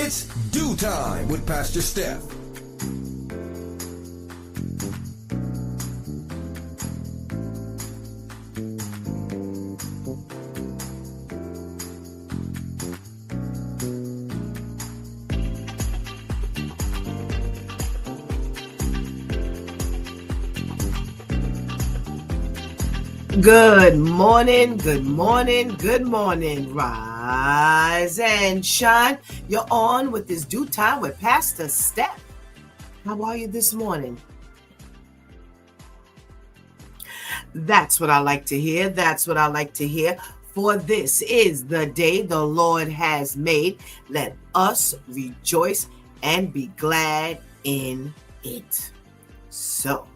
It's Do Time with Pastor Steph. Good morning, good morning, good morning. Rise and shine. You're on with this Do Time with Pastor Steph. How are you this morning? That's what I like to hear. That's what I like to hear. For this is the day the Lord has made. Let us rejoice and be glad in it. So,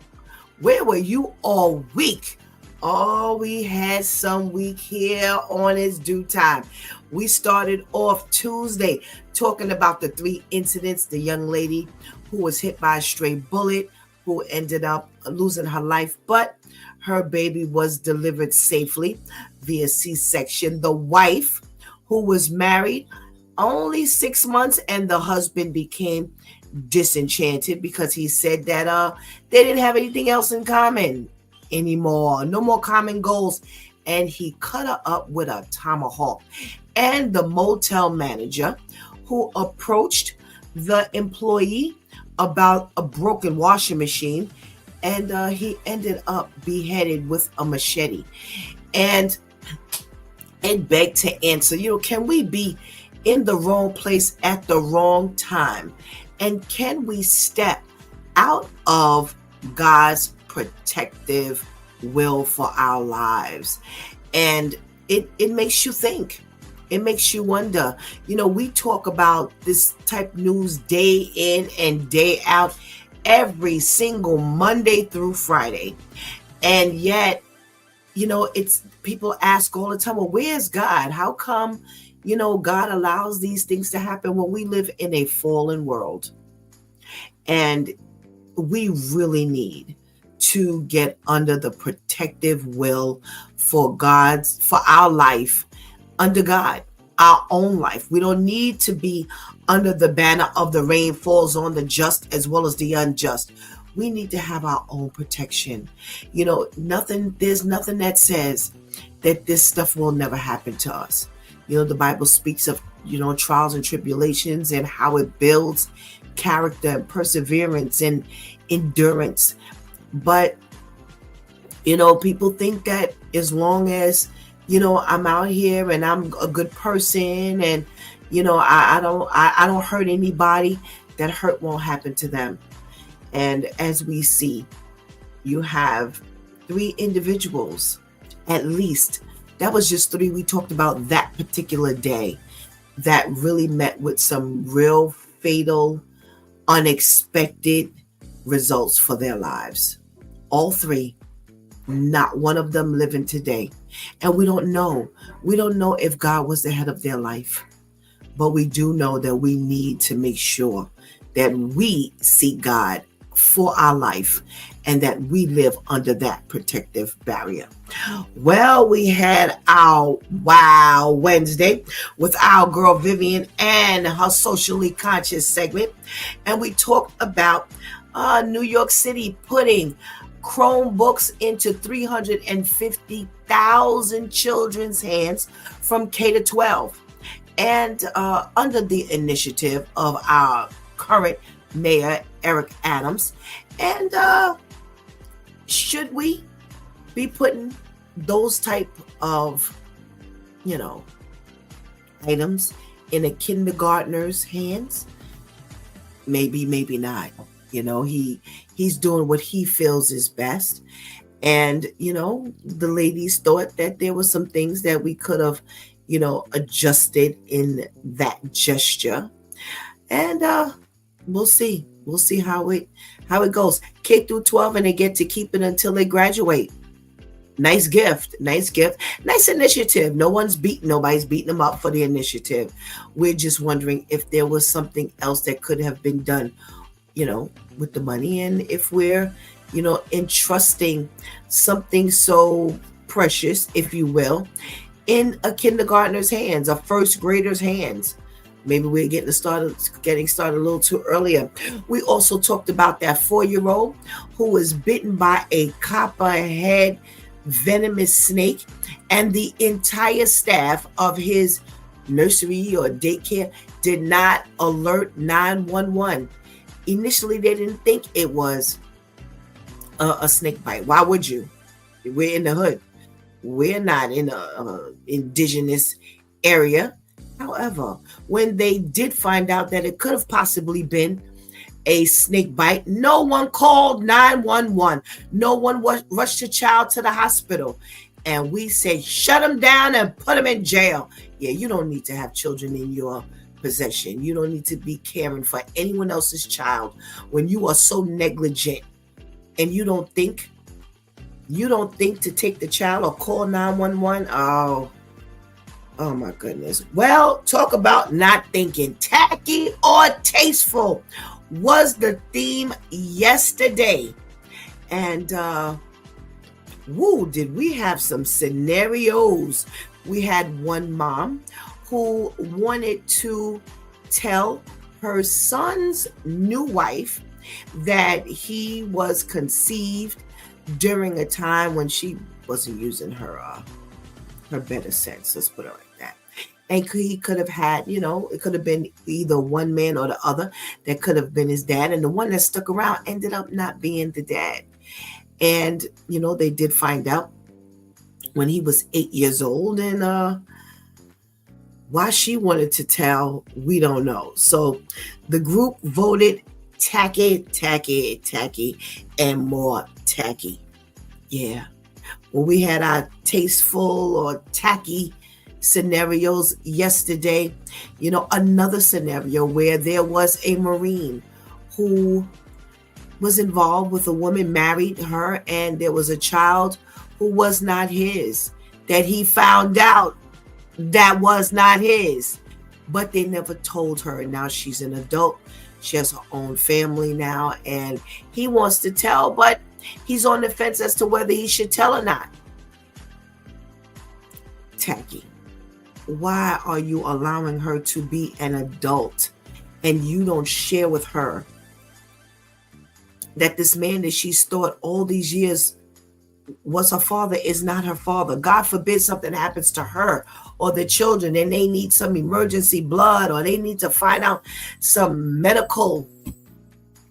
where were you all week? Oh, we had some week here on It's Do Time. We started off Tuesday talking about the 3 incidents, the young lady who was hit by a stray bullet, who ended up losing her life, but her baby was delivered safely via C-section. The wife who was married only 6 months, and the husband became disenchanted because he said that they didn't have anything else in common anymore, no more common goals, and he cut her up with a tomahawk. And the motel manager who approached the employee about a broken washing machine, and he ended up beheaded with a machete. And it begged to answer, can we be in the wrong place at the wrong time? And can we step out of God's protective will for our lives? And it makes you think. It makes you wonder. We talk about this type news day in and day out, every single Monday through Friday. And yet, it's people ask all the time, well, where's God? How come, God allows these things to happen when we live in a fallen world? And we really need to get under the protective will for our life, under God, our own life. We don't need to be under the banner of the rain falls on the just as well as the unjust. We need to have our own protection. There's nothing that says that this stuff will never happen to us. The Bible speaks of, trials and tribulations and how it builds character and perseverance and endurance. But, people think that as long as, I'm out here and I'm a good person and, I don't hurt anybody, that hurt won't happen to them. And as we see, you have 3 individuals, at least. That was just 3 we talked about that particular day that really met with some real fatal, unexpected results for their lives. All 3, not one of them living today. And we don't know. We don't know if God was the head of their life. But we do know that we need to make sure that we seek God for our life and that we live under that protective barrier. Well, we had our Wow Wednesday with our girl Vivian and her socially conscious segment. And we talked about New York City putting Chromebooks into 350,000 children's hands from K to 12. And under the initiative of our current Mayor, Eric Adams. And should we be putting those type of, items in a kindergartner's hands? Maybe, maybe not. He's doing what he feels is best. And, the ladies thought that there were some things that we could have, adjusted in that gesture. And we'll see. We'll see how it goes. K through 12, and they get to keep it until they graduate. Nice gift. Nice initiative. Nobody's beating them up for the initiative. We're just wondering if there was something else that could have been done, with the money, and if we're, entrusting something so precious, if you will, in a kindergartner's hands, a first grader's hands. Maybe we're getting started a little too earlier. We also talked about that 4-year-old who was bitten by a copperhead venomous snake, and the entire staff of his nursery or daycare did not alert 911. Initially, they didn't think it was a snake bite. Why would you? We're in the hood. We're not in a indigenous area. However, when they did find out that it could have possibly been a snake bite, no one called 911. No one rushed the child to the hospital. And we said, shut them down and put them in jail. Yeah, you don't need to have children in your possession. You don't need to be caring for anyone else's child when you are so negligent and you don't think to take the child or call 911. Oh my goodness. Well, talk about not thinking. Tacky or tasteful was the theme yesterday. And did we have some scenarios. We had one mom who wanted to tell her son's new wife that he was conceived during a time when she wasn't using her better sense. Let's put it like that. And he could have had, it could have been either one man or the other that could have been his dad. And the one that stuck around ended up not being the dad. And, they did find out when he was 8 years old. And why she wanted to tell, we don't know. So the group voted tacky, and more tacky. Yeah. Well, we had our tasteful or tacky scenarios yesterday. Another scenario where there was a Marine who was involved with a woman, married her, and there was a child who was not his, that he found out that was not his, but they never told her. And now she's an adult. She has her own family now, and he wants to tell, but he's on the fence as to whether he should tell or not. Tacky. Why are you allowing her to be an adult and you don't share with her that this man that she's thought all these years was her father is not her father? God forbid something happens to her or the children and they need some emergency blood, or they need to find out some medical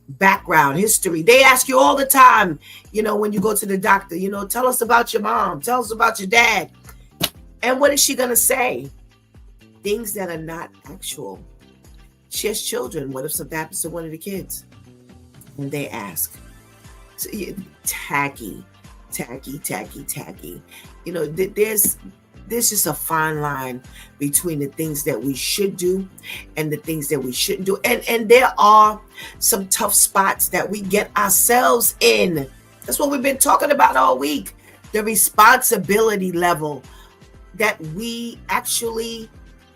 background history. They ask you all the time, when you go to the doctor, tell us about your mom, tell us about your dad. And what is she going to say? Things that are not actual. She has children. What if something happens to one of the kids? And they ask. So, tacky. There's just a fine line between the things that we should do and the things that we shouldn't do. And there are some tough spots that we get ourselves in. That's what we've been talking about all week. The responsibility level that we actually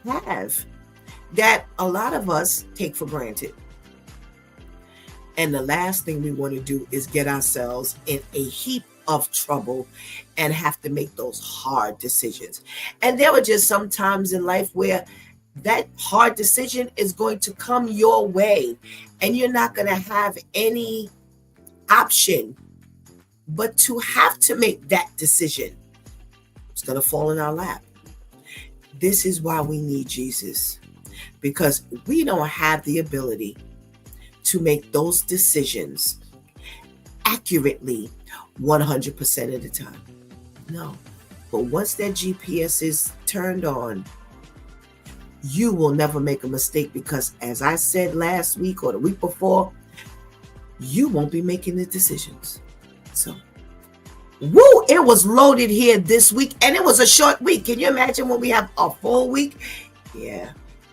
have, that a lot of us take for granted. And the last thing we want to do is get ourselves in a heap of trouble and have to make those hard decisions. And there were just some times in life where that hard decision is going to come your way and you're not going to have any option but to have to make that decision. It's going to fall in our lap. This is why we need Jesus, because we don't have the ability to make those decisions accurately 100% of the time. No. But once that GPS is turned on, you will never make a mistake, because as I said last week or the week before, you won't be making the decisions. So, it was loaded here this week, and it was a short week. Can you imagine when we have a full week? Yeah,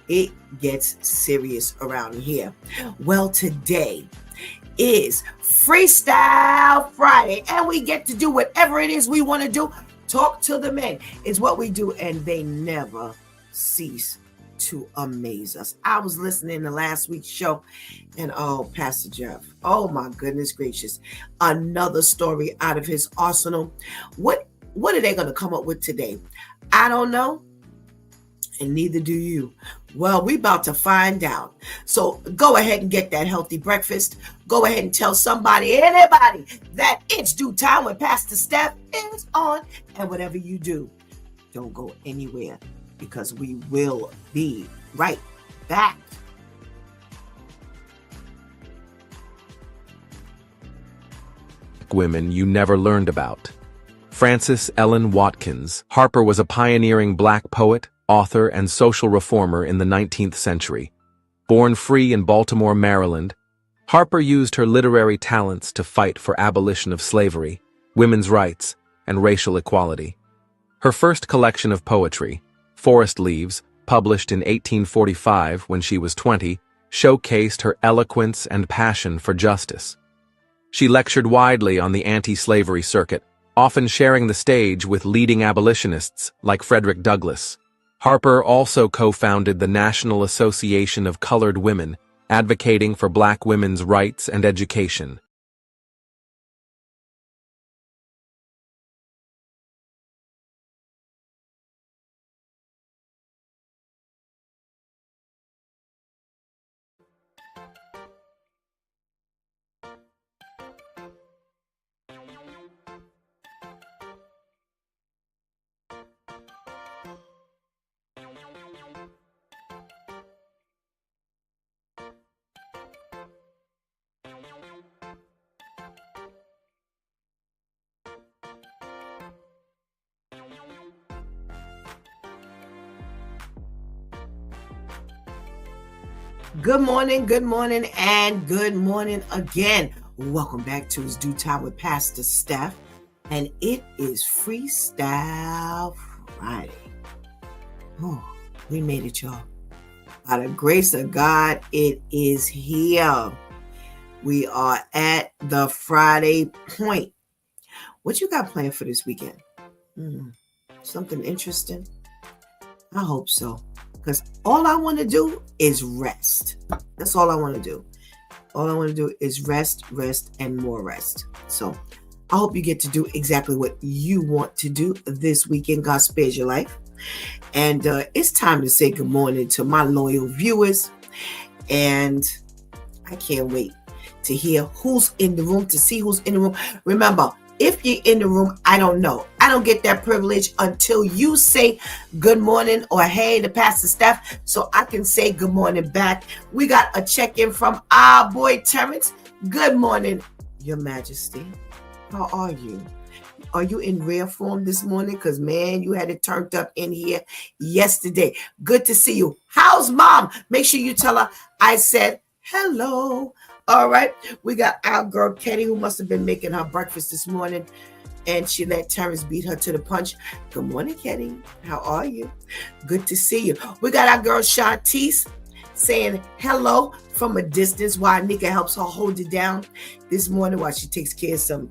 it gets serious around here. Well, today is Freestyle Friday, and we get to do whatever it is we want to do. Talk to the men is what we do, and they never cease to amaze us. I was listening to last week's show, and Pastor Jeff, oh my goodness gracious, another story out of his arsenal. What are they going to come up with today? I don't know, and neither do you. Well, we about to find out. So go ahead and get that healthy breakfast. Go ahead and tell somebody, anybody, that it's due time when Pastor Steph is on. And whatever you do, don't go anywhere, because we will be right back. Women you never learned about. Frances Ellen Watkins. Harper was a pioneering black poet, author, and social reformer in the 19th century. Born free in Baltimore, Maryland, Harper used her literary talents to fight for abolition of slavery, women's rights, and racial equality. Her first collection of poetry, Forest Leaves, published in 1845 when she was 20, showcased her eloquence and passion for justice. She lectured widely on the anti-slavery circuit, often sharing the stage with leading abolitionists like Frederick Douglass. Harper also co-founded the National Association of Colored Women, advocating for black women's rights and education. Good morning, and good morning again. Welcome back to It's Due Time with Pastor Steph, and it is Freestyle Friday. Oh, we made it, y'all. By the grace of God, it is here. We are at the Friday point. What you got planned for this weekend? Something interesting? I hope so. Because all I want to do is rest. That's all I want to do. All I want to do is rest, and more rest. So I hope you get to do exactly what you want to do this weekend. God spares your life. And it's time to say good morning to my loyal viewers. And I can't wait to hear who's in the room, to see who's in the room. Remember, if you're in the room, I don't know. I don't get that privilege until you say good morning or hey to Pastor Steph, so I can say good morning back. We got a check-in from our boy Terrence. Good morning, Your Majesty. How are you? Are you in rare form this morning? Because, man, you had it turned up in here yesterday. Good to see you. How's Mom? Make sure you tell her I said hello. All right. We got our girl, Kenny, who must have been making her breakfast this morning, and she let Terrence beat her to the punch. Good morning, Kenny. How are you? Good to see you. We got our girl, Shantice, saying hello from a distance while Nika helps her hold it down this morning while she takes care of some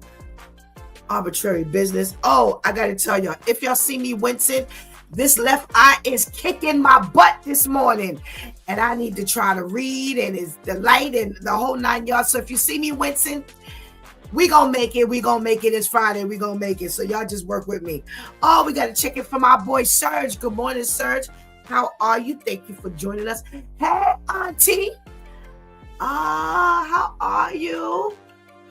arbitrary business. Oh, I got to tell y'all, if y'all see me wincing, this left eye is kicking my butt this morning, and I need to try to read, and it's the light and the whole 9 yards. So if you see me wincing, we gonna make it. It's Friday. We gonna make it. So y'all just work with me. Oh, we got a check-in from our boy Serge. Good morning, Serge. How are you? Thank you for joining us. Hey, Auntie. How are you?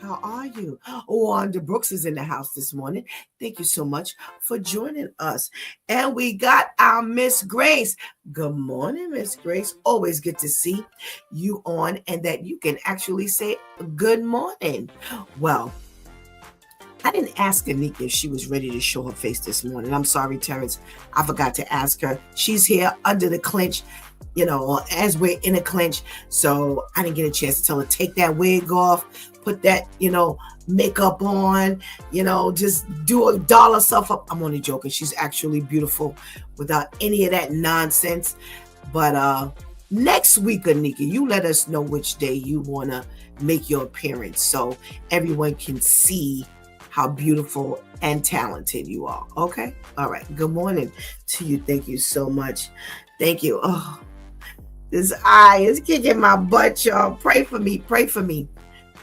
How are you? Wanda Brooks is in the house this morning. Thank you so much for joining us. And we got our Miss Grace. Good morning, Miss Grace. Always good to see you on, and that you can actually say good morning. Well, I didn't ask Anika if she was ready to show her face this morning. I'm sorry, Terrence. I forgot to ask her. She's here under the clinch, as we're in a clinch. So I didn't get a chance to tell her, take that wig off, put that, makeup on, just doll herself up. I'm only joking. She's actually beautiful without any of that nonsense. But next week, Anika, you let us know which day you want to make your appearance so everyone can see how beautiful and talented you are. Okay? All right. Good morning to you. Thank you so much. Thank you. Oh, this eye is kicking my butt, y'all. Pray for me. Pray for me.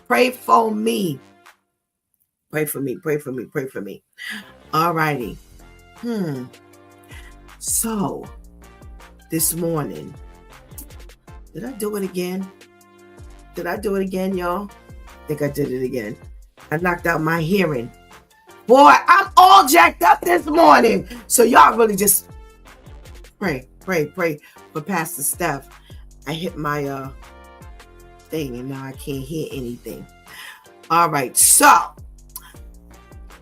Pray for me. Pray for me. Pray for me. Pray for me. All righty. So this morning, Did I do it again? Y'all? I think I did it again. I knocked out my hearing. Boy, I'm all jacked up this morning. So y'all really just pray for Pastor Steph. I hit my thing and now I can't hear anything. All right, so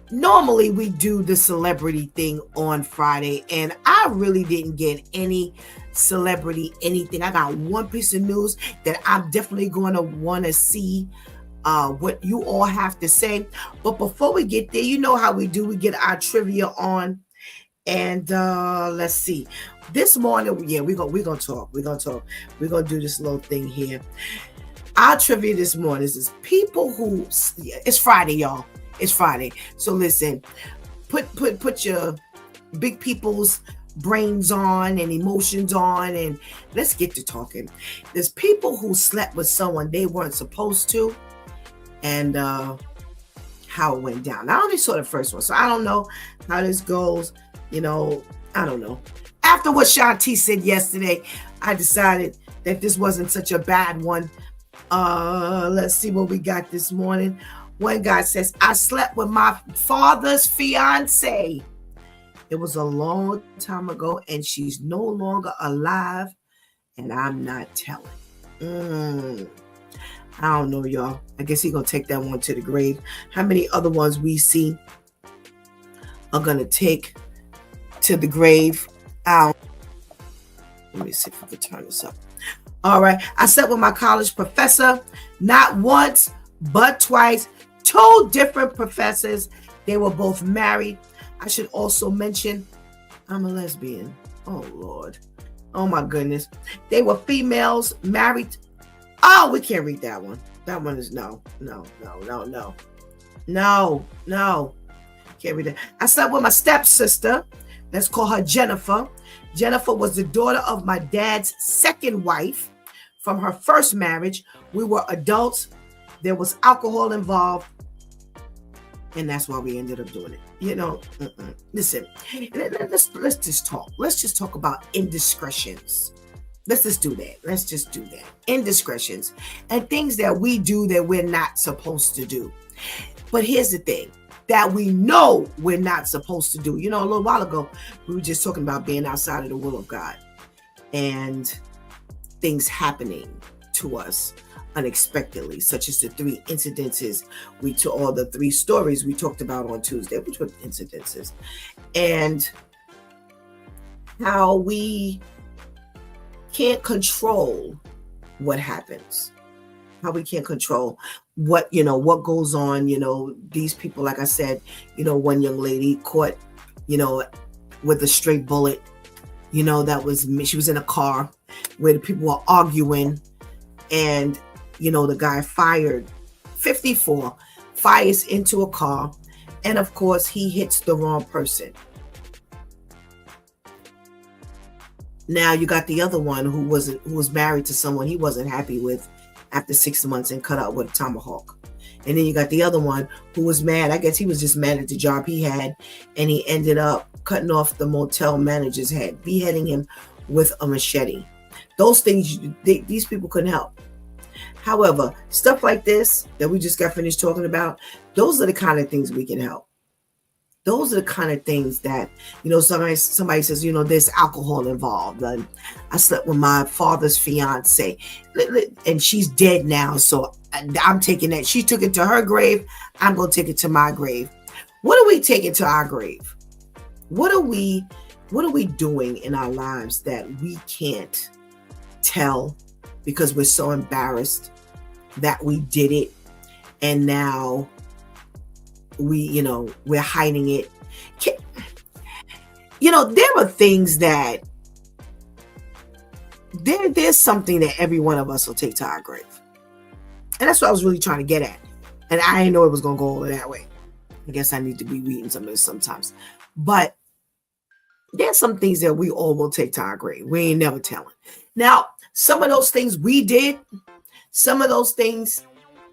normally we do the celebrity thing on Friday, and I really didn't get any celebrity anything. I got one piece of news that I'm definitely going to want to see what you all have to say. But before we get there, you know how we do. We get our trivia on, and let's see. This morning, we're gonna talk. We're gonna do this little thing here. Our trivia this morning is people who. It's Friday, y'all. It's Friday. So listen, put your big people's brains on and emotions on, and let's get to talking. There's people who slept with someone they weren't supposed to, and how it went down. I only saw the first one, so I don't know how this goes. I don't know. After what Shanti said yesterday, I decided that this wasn't such a bad one. Let's see what we got this morning. One guy says, I slept with my father's fiance. It was a long time ago, and she's no longer alive, and I'm not telling. I don't know, y'all. I guess he's going to take that one to the grave. How many other ones we see are going to take to the grave? Let me see if I can turn this up. All right. I slept with my college professor, not once, but twice. 2 different professors. They were both married. I should also mention I'm a lesbian. Oh, Lord. Oh, my goodness. They were females married. Oh, we can't read that one. That one is no. Can't read that. I slept with my stepsister. Let's call her Jennifer. Jennifer was the daughter of my dad's second wife from her first marriage. We were adults. There was alcohol involved. And that's why we ended up doing it. Listen, let's just talk. Let's just talk about indiscretions. Let's just do that. Indiscretions and things that we do that we're not supposed to do. But here's the thing that we know we're not supposed to do. A little while ago, we were just talking about being outside of the will of God and things happening to us unexpectedly, such as the 3 incidences all the 3 stories we talked about on Tuesday, which were incidences, and how we can't control what happens, how we can't control what goes on. These people, like I said, one young lady caught with a straight bullet, she was in a car where the people were arguing, and the guy fired 54 fires into a car, and of course he hits the wrong person. Now you got the other one who was married to someone he wasn't happy with after 6 months and cut out with a tomahawk. And then you got the other one who was mad. I guess he was just mad at the job he had, and he ended up cutting off the motel manager's head, beheading him with a machete. Those things, these people couldn't help. However, stuff like this that we just got finished talking about, those are the kind of things we can help. Those are the kind of things that, somebody says, there's alcohol involved. I slept with my father's fiance, and she's dead now. So I'm taking that. She took it to her grave. I'm going to take it to my grave. What are we taking to our grave? What are we doing in our lives that we can't tell because we're so embarrassed that we did it, and now we're hiding it? There are things that there's something that every one of us will take to our grave, and that's what I was really trying to get at. And I didn't know it was gonna go over that way. I guess I need to be reading some of this sometimes, but there's some things that we all will take to our grave. We ain't never telling. Now, some of those things we did, some of those things,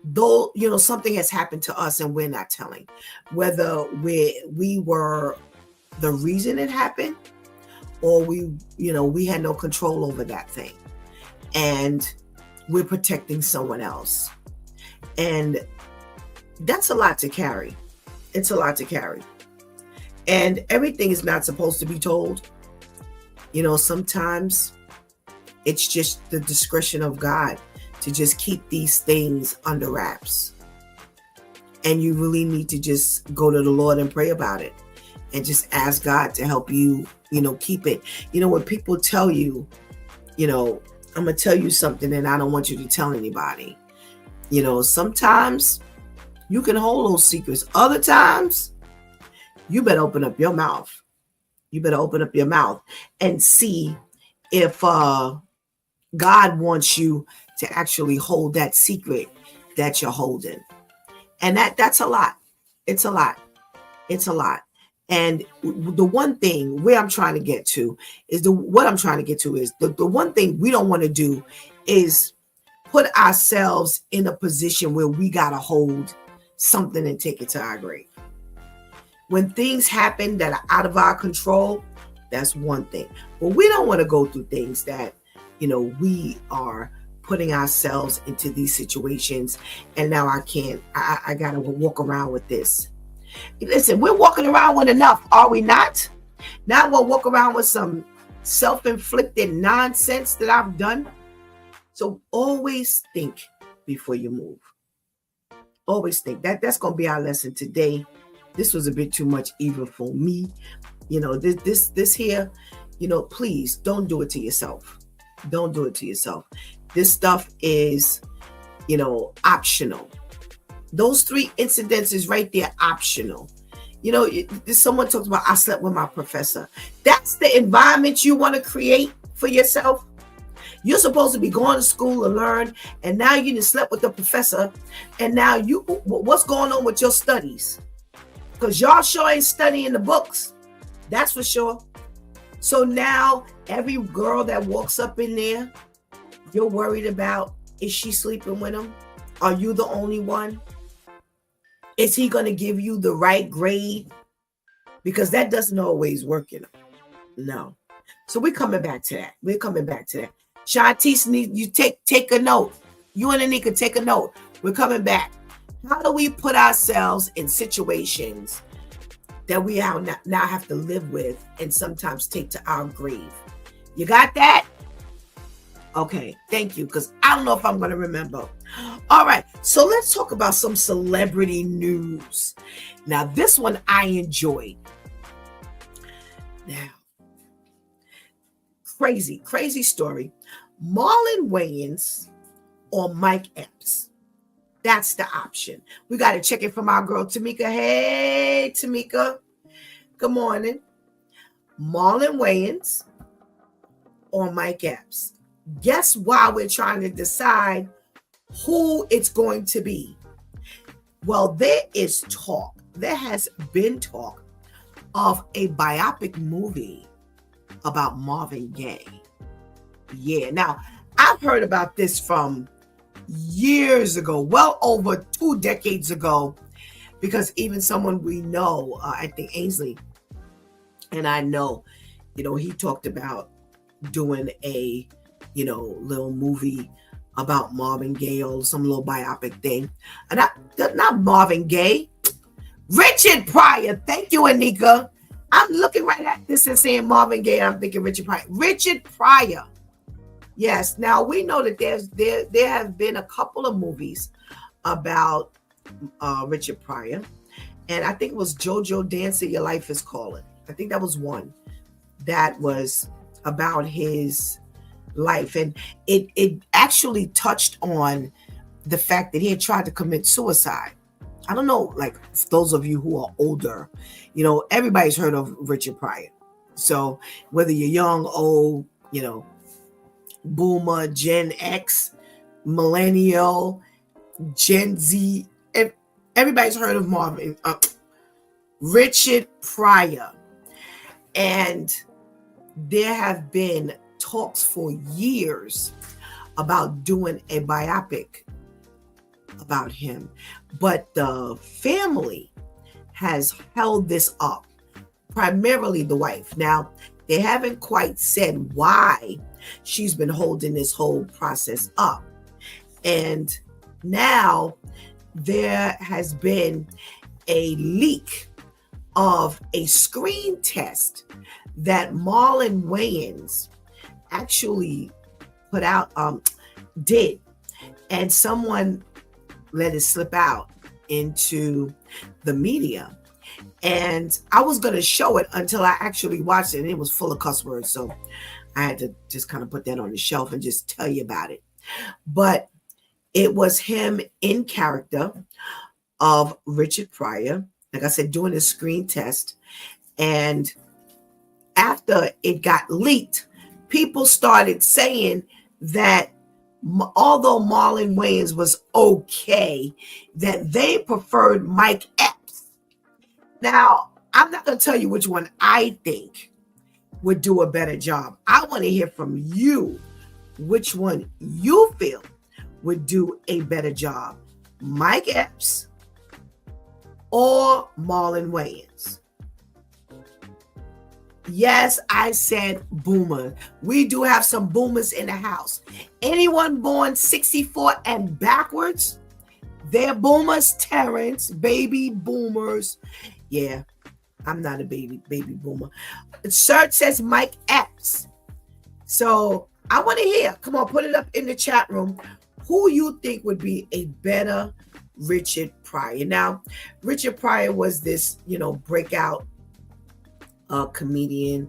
though, something has happened to us and we're not telling, whether we were the reason it happened, or we had no control over that thing. and we're protecting someone else. And that's a lot to carry. It's a lot to carry. And everything is not supposed to be told. Sometimes it's just the discretion of God to just keep these things under wraps. And you really need to just go to the Lord and pray about it and just ask God to help you, keep it. When people tell you, I'm going to tell you something and I don't want you to tell anybody. Sometimes you can hold those secrets. Other times, you better open up your mouth. You better open up your mouth and see if God wants you to actually hold that secret that you're holding. And that's a lot. It's a lot. It's a lot. And the one thing where I'm trying to get to is the one thing we don't want to do is put ourselves in a position where we got to hold something and take it to our grave. When things happen that are out of our control, that's one thing. But we don't want to go through things that, we are putting ourselves into these situations. And now I got to walk around with this. Listen, we're walking around with enough, are we not? Now we'll walk around with some self-inflicted nonsense that I've done. So always think before you move. Always think. That's going to be our lesson today. This was a bit too much even for me. This here, please don't do it to yourself. Don't do it to yourself. This stuff is, optional. Those 3 incidents is right there, optional. Someone talks about, I slept with my professor. That's the environment you want to create for yourself. You're supposed to be going to school and learn, and now you just slept with the professor, and now what's going on with your studies? Because y'all sure ain't studying the books. That's for sure. So now every girl that walks up in there, you're worried about, is she sleeping with him? Are you the only one? Is he going to give you the right grade? Because that doesn't always work, No. So we're coming back to that. Shantice, you take a note. You and Anika, take a note. We're coming back. How do we put ourselves in situations that we now have to live with and sometimes take to our grave? You got that? Okay, thank you, because I don't know if I'm going to remember. All right, so let's talk about some celebrity news. Now, this one I enjoyed. Now, crazy story. Marlon Wayans or Mike Epps. That's the option. We got to check it from our girl, Tamika. Hey, Tamika. Good morning. Marlon Wayans or Mike Epps. Guess why we're trying to decide who it's going to be? Well, there has been talk of a biopic movie about Marvin Gaye. Yeah, now I've heard about this from years ago, well over 2 decades ago, because even someone we know, I think Ainsley, and I know, he talked about doing a, little movie about Marvin Gaye or some little biopic thing. And not Marvin Gaye, Richard Pryor. Thank you, Anika. I'm looking right at this and saying Marvin Gaye. I'm thinking Richard Pryor. Richard Pryor. Yes. Now we know that there have been a couple of movies about Richard Pryor, and I think it was JoJo Dancer, Your Life is Calling. I think that was one that was about his life, and it actually touched on the fact that he had tried to commit suicide. I don't know, like those of you who are older, everybody's heard of Richard Pryor. So whether you're young, old, Boomer, Gen X, Millennial, Gen Z, everybody's heard of Richard Pryor. And there have been talks for years about doing a biopic about him. But the family has held this up, primarily the wife. Now, they haven't quite said why she's been holding this whole process up. And now there has been a leak of a screen test that Marlon Wayans actually put out, did, and someone let it slip out into the media. And I was going to show it until I actually watched it, and it was full of cuss words. So I had to just kind of put that on the shelf and just tell you about it. But it was him in character of Richard Pryor, like I said, doing a screen test. And after it got leaked, people started saying that although Marlon Wayans was okay, that they preferred Mike Epps. Now, I'm not going to tell you which one I think would do a better job. I want to hear from you which one you feel would do a better job, Mike Epps or Marlon Wayans. Yes, I said boomer. We do have some boomers in the house. Anyone born 64 and backwards, they're boomers. Terrence, baby boomers. Yeah, I'm not a baby boomer. Search says Mike Epps. So I want to hear. Come on, put it up in the chat room. Who you think would be a better Richard Pryor? Now, Richard Pryor was this, breakout comedian.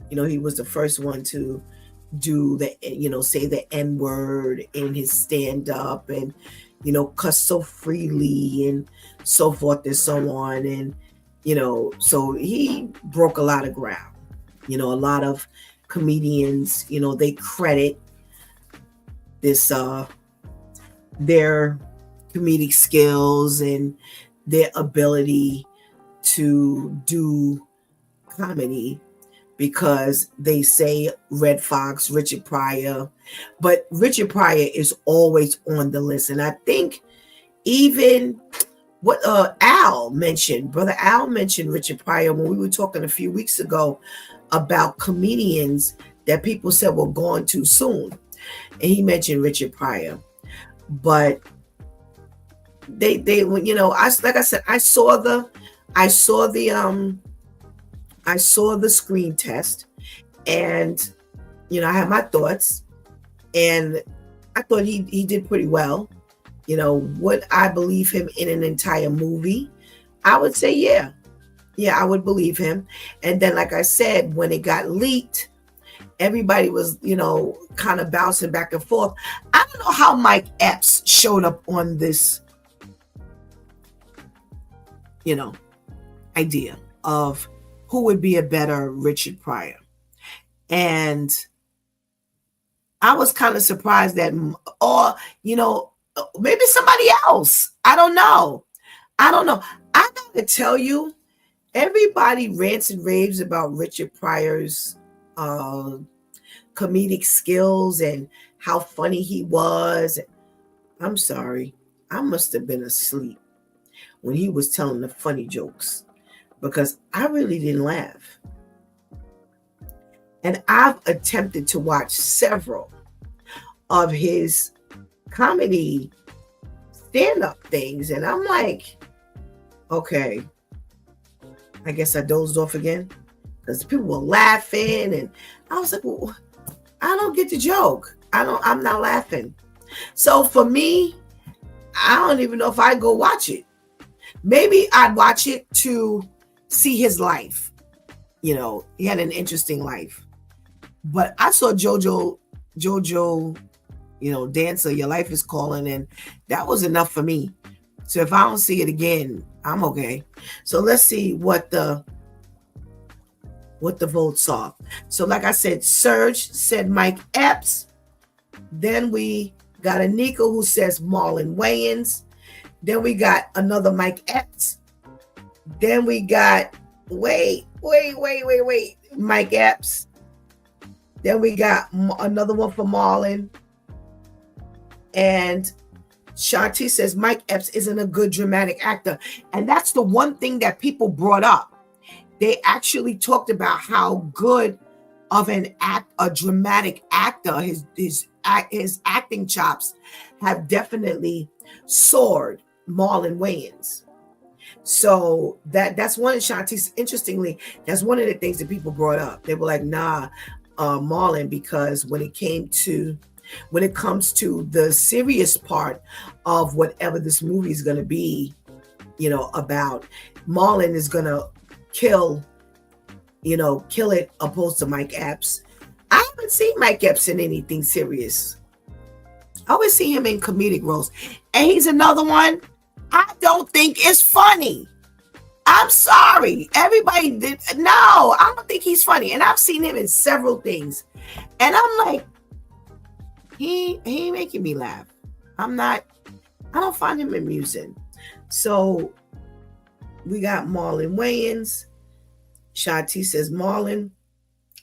He was the first one to do the, say the N-word in his stand-up and, cuss so freely and so forth and so on. And, so he broke a lot of ground. A lot of comedians, they credit this, their comedic skills and their ability to do comedy because they say Red Fox, Richard Pryor, but Richard Pryor is always on the list. And I think even what Brother Al mentioned Richard Pryor when we were talking a few weeks ago about comedians that people said were gone too soon. And he mentioned Richard Pryor. But they like I said, I saw the screen test, and I had my thoughts, and I thought he did pretty well. Would I believe him in an entire movie? I would say yeah, I would believe him. And then, like I said, when it got leaked, everybody was kind of bouncing back and forth. I don't know how Mike Epps showed up on this idea of who would be a better Richard Pryor. And I was kind of surprised that, or, maybe somebody else. I don't know. I gotta tell you, everybody rants and raves about Richard Pryor's comedic skills and how funny he was. I'm sorry. I must have been asleep when he was telling the funny jokes, because I really didn't laugh. And I've attempted to watch several of his comedy stand-up things, and I'm like, okay, I guess I dozed off again, because people were laughing, and I was like, well, I don't get the joke. I'm not laughing. So for me, I don't even know if I'd go watch it. Maybe I'd watch it to see his life. He had an interesting life. But I saw Jojo, Dancer, Your Life is Calling, and that was enough for me. So if I don't see it again, I'm okay. So let's see what the votes are. So like I said, Serge said Mike Epps. Then we got Anika who says Marlon Wayans. Then we got another Mike Epps. Then we got, wait, Mike Epps. Then we got another one for Marlon. And Shanti says Mike Epps isn't a good dramatic actor. And that's the one thing that people brought up. They actually talked about how good of a dramatic actor. His acting chops have definitely soared Marlon Wayans. So that's one of Shanti's. Interestingly, that's one of the things that people brought up. They were like, nah, Marlon, because when it comes to the serious part of whatever this movie is going to be, about, Marlon is going to kill it, opposed to Mike Epps. I haven't seen Mike Epps in anything serious. I always see him in comedic roles. And he's another one I don't think is funny. I'm sorry. Everybody did. No, I don't think he's funny. And I've seen him in several things. And I'm like, he ain't making me laugh. I don't find him amusing. So we got Marlon Wayans. Shanti says Marlon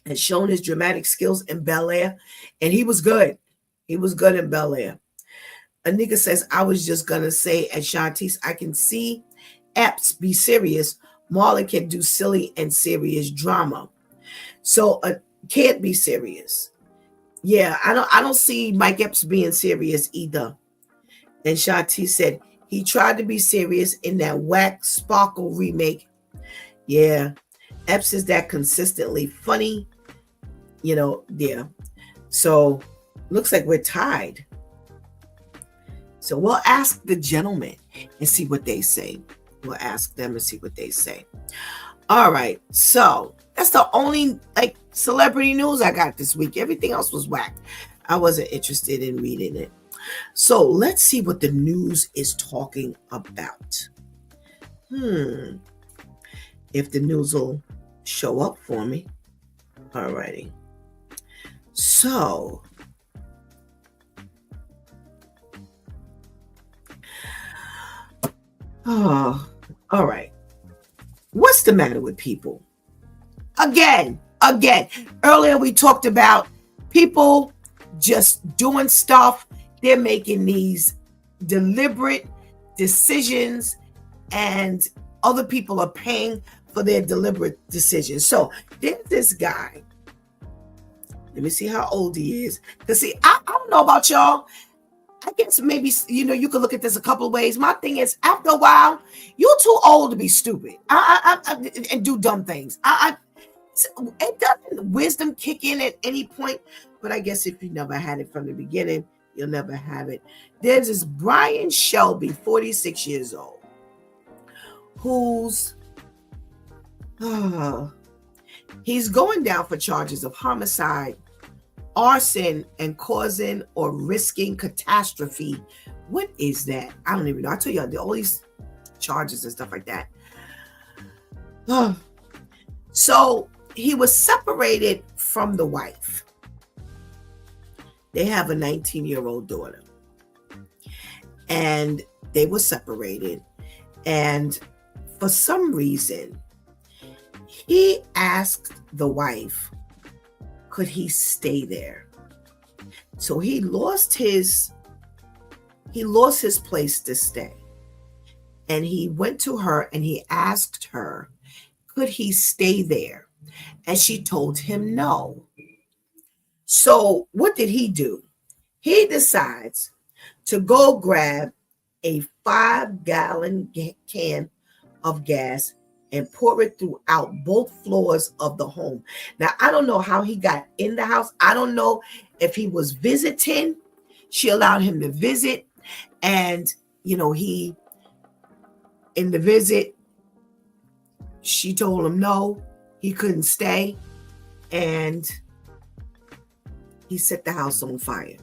has shown his dramatic skills in Bel Air, and he was good. He was good in Bel Air. Anika says, I was just going to say at Shanti's, I can see Epps be serious. Marlon can do silly and serious drama. So can't be serious. Yeah, I don't see Mike Epps being serious either. And Shanti said, he tried to be serious in that whack Sparkle remake. Yeah, Epps is that consistently funny. Yeah. So looks like we're tied. So we'll ask the gentlemen and see what they say. We'll ask them and see what they say. All right. So that's the only celebrity news I got this week. Everything else was whack. I wasn't interested in reading it. So let's see what the news is talking about. If the news will show up for me. All righty. So all right. What's the matter with people? Again. Earlier we talked about people just doing stuff. They're making these deliberate decisions, and other people are paying for their deliberate decisions. So there's this guy. Let me see how old he is. Because see, I don't know about y'all. I guess maybe, you could look at this a couple of ways. My thing is, after a while, you're too old to be stupid and do dumb things. It doesn't wisdom kick in at any point, but I guess if you never had it from the beginning, you'll never have it. There's this Brian Shelby, 46 years old, who's he's going down for charges of homicide, arson, and causing or risking catastrophe. What is that? I don't even know. I tell you, all these charges and stuff like that. So he was separated from the wife. They have a 19-year-old daughter. And they were separated. And for some reason, he asked the wife, could he stay there? So he lost his place to stay. And he went to her and he asked her, could he stay there? And she told him no. So what did he do? He decides to go grab a 5-gallon can of gas and pour it throughout both floors of the home. Now, I don't know how he got in the house. I don't know if he was visiting. She allowed him to visit. And, in the visit, she told him no, he couldn't stay. And he set the house on fire.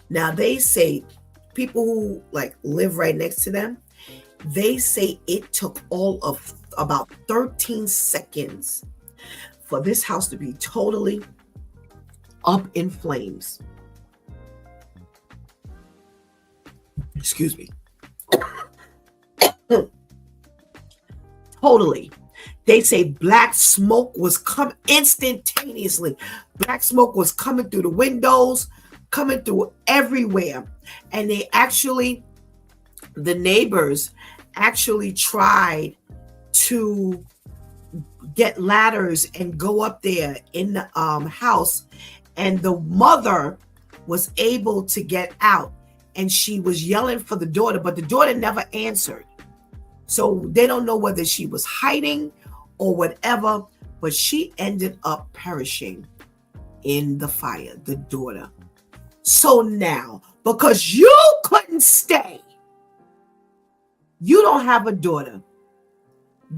Now, they say, people who live right next to them, they say it took all of about 13 seconds for this house to be totally up in flames. Excuse me. Totally. They say black smoke was coming instantaneously. Black smoke was coming through the windows, coming through everywhere. And the neighbors actually tried to get ladders and go up there in the house, and the mother was able to get out, and she was yelling for the daughter, but the daughter never answered. So they don't know whether she was hiding or whatever, but she ended up perishing in the fire, the daughter. So now, because you couldn't stay, you don't have a daughter.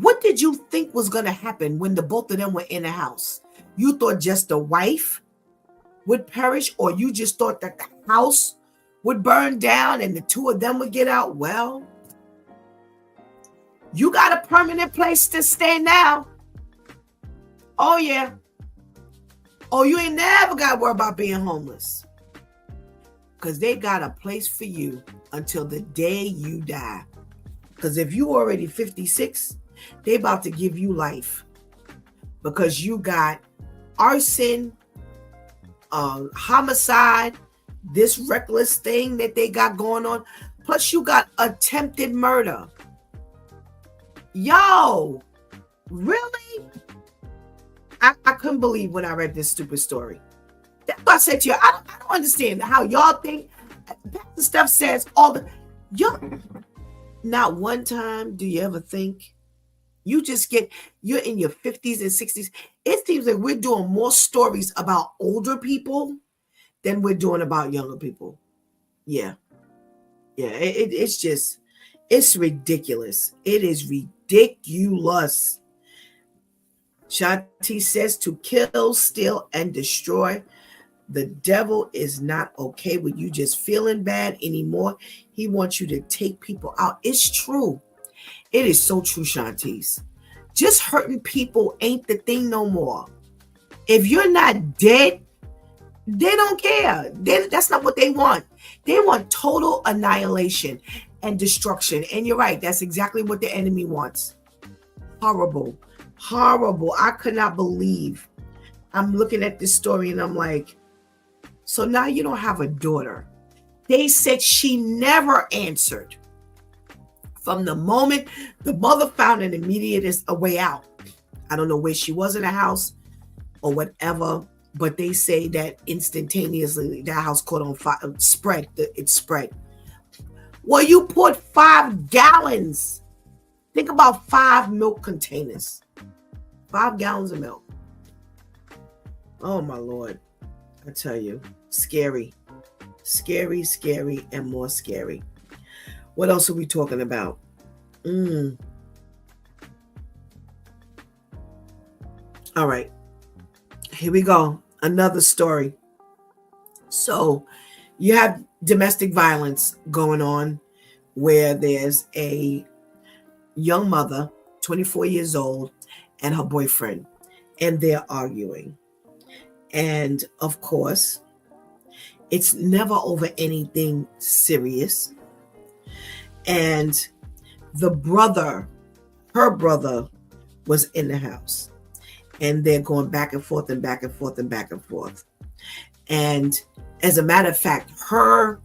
What did you think was going to happen when the both of them were in the house? You thought just the wife would perish, or you just thought that the house would burn down and the two of them would get out? Well, you got a permanent place to stay now. Oh, yeah. Oh, you ain't never got to worry about being homeless, because they got a place for you until the day you die. Because if you already 56, they about to give you life, because you got arson, homicide, this reckless thing that they got going on. Plus you got attempted murder. Yo, really? I couldn't believe when I read this stupid story. That's why I said to you, I don't understand how y'all think. Pastor Steph says all the, not one time do you ever think. You're in your 50s and 60s. It seems like we're doing more stories about older people than we're doing about younger people. Yeah. It's ridiculous. It is ridiculous. Shanti says to kill, steal, and destroy. The devil is not okay with you just feeling bad anymore. He wants you to take people out. It's true. It is so true, Shantice. Just hurting people ain't the thing no more. If you're not dead, they don't care. That's not what they want. They want total annihilation and destruction. And you're right. That's exactly what the enemy wants. Horrible. Horrible. I could not believe. I'm looking at this story and I'm like, so now you don't have a daughter. They said she never answered. From the moment the mother found an immediate a way out. I don't know where she was in the house or whatever, but they say that instantaneously the house caught on fire, it spread. Well, you poured 5 gallons. Think about 5 milk containers. 5 gallons of milk. Oh my Lord. I tell you, scary, scary, scary, and more scary. What else are we talking about? All right. Here we go. Another story. So you have domestic violence going on where there's a young mother, 24 years old, and her boyfriend, and they're arguing. And of course, it's never over anything serious. And the brother, her brother, was in the house. And they're going back and forth and back and forth and back and forth. And as a matter of fact, her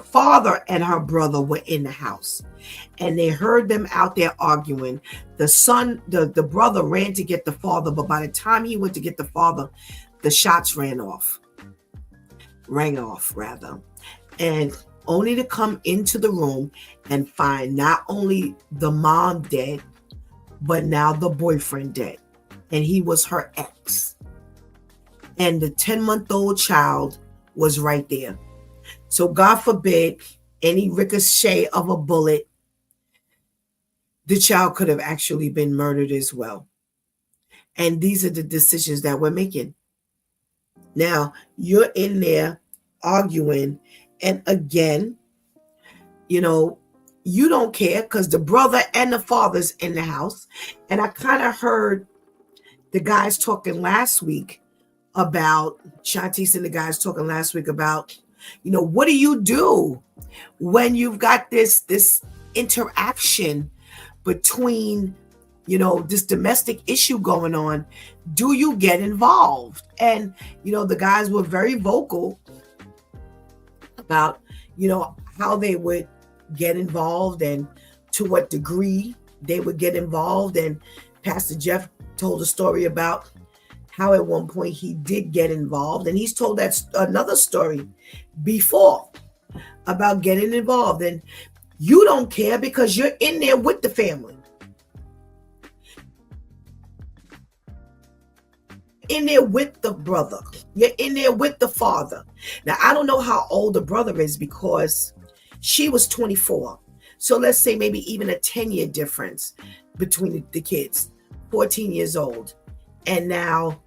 father and her brother were in the house. And they heard them out there arguing. The son, the brother ran to get the father, but by the time he went to get the father, the shots rang off, and only to come into the room and find not only the mom dead, but now the boyfriend dead. And he was her ex. And the 10-month-old child was right there. So God forbid any ricochet of a bullet, the child could have actually been murdered as well. And these are the decisions that we're making. Now, you're in there arguing. And again, you don't care because the brother and the father's in the house. And I kind of heard the guys talking last week about, Shantice and the guys talking last week about, what do you do when you've got this interaction between, this domestic issue going on? Do you get involved? And, the guys were very vocal about, how they would get involved and to what degree they would get involved. And Pastor Jeff told a story about how at one point he did get involved, and he's told that another story before about getting involved, and you don't care because you're in there with the family, in there with the brother, you're in there with the father. Now, I don't know how old the brother is because she was 24. So let's say maybe even a 10-year difference between the kids, 14 years old. And now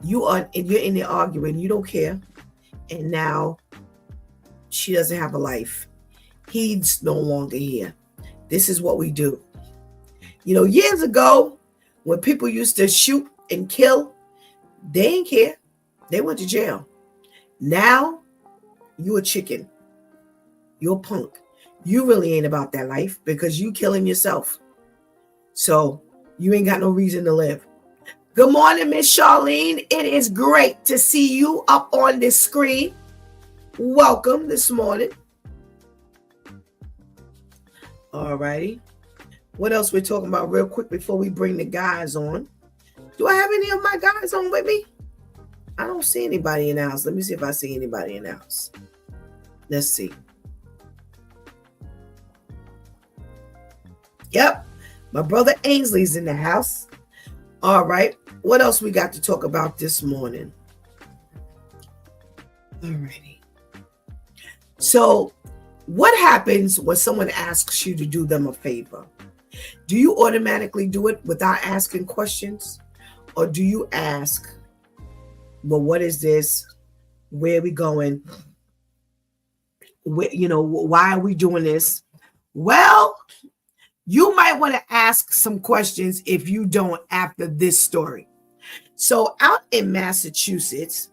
you're in there arguing, you don't care. And now she doesn't have a life. He's no longer here. This is what we do. Years ago, when people used to shoot and kill, they didn't care. They went to jail. Now, you a chicken. You're a punk. You really ain't about that life because you killing yourself. So you ain't got no reason to live. Good morning, Miss Charlene. It is great to see you up on this screen. Welcome this morning. All righty. What else we're talking about real quick before we bring the guys on? Do I have any of my guys on with me? I don't see anybody in the house. Let me see if I see anybody in the house. Let's see. Yep. My brother Ainsley's in the house. All right. What else we got to talk about this morning? All righty. So, what happens when someone asks you to do them a favor? Do you automatically do it without asking questions? Or do you ask, well, what is this? Where are we going? Why are we doing this? Well, you might want to ask some questions if you don't after this story. So out in Massachusetts,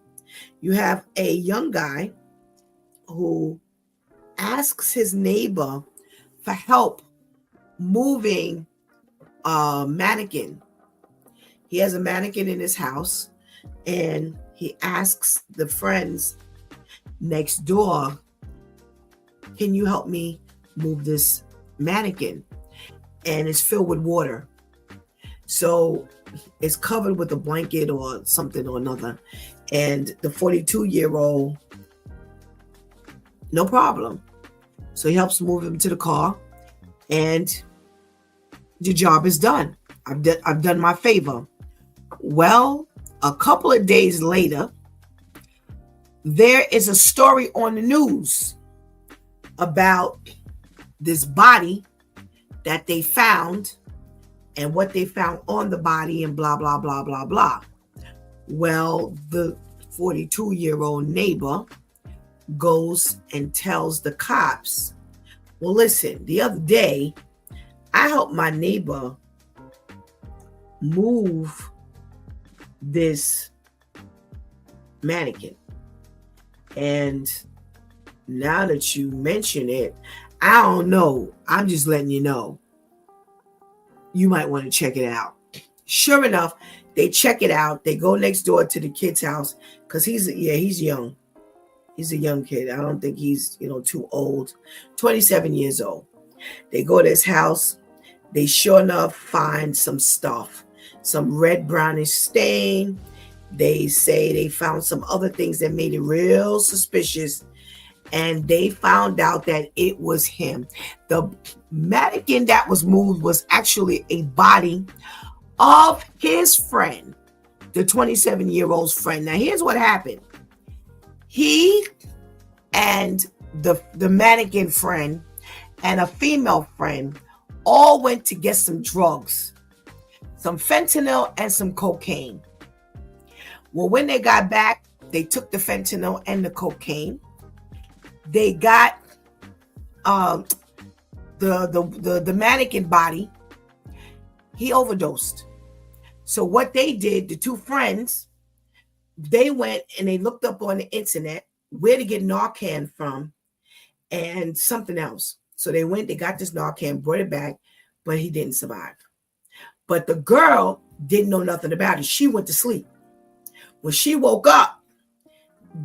you have a young guy who asks his neighbor for help moving a mannequin. He has a mannequin in his house, and he asks the friends next door, can you help me move this mannequin? And it's filled with water. So it's covered with a blanket or something or another. And the 42-year-old, no problem. So he helps move him to the car, and the job is done. I've done my favor. Well, a couple of days later, there is a story on the news about this body that they found and what they found on the body and blah, blah, blah, blah, blah. Well, the 42-year-old neighbor goes and tells the cops, well, listen, the other day, I helped my neighbor move this mannequin. And now that you mention it, I don't know. I'm just letting you know. You might want to check it out. Sure enough, they check it out. They go next door to the kid's house because he's young. He's a young kid. I don't think he's, too old. 27 years old. They go to his house. They sure enough find some stuff, some red brownish stain. They say they found some other things that made it real suspicious. And they found out that it was him. The mannequin that was moved was actually a body of his friend, the 27-year-old's friend. Now, here's what happened. He and the mannequin friend and a female friend all went to get some drugs, some fentanyl and some cocaine. Well, when they got back, they took the fentanyl and the cocaine. They got the mannequin body. He overdosed. So what they did, the two friends, they went and they looked up on the internet where to get Narcan from and something else. So they went, they got this Narcan, brought it back, but he didn't survive. But the girl didn't know nothing about it. She went to sleep. When she woke up,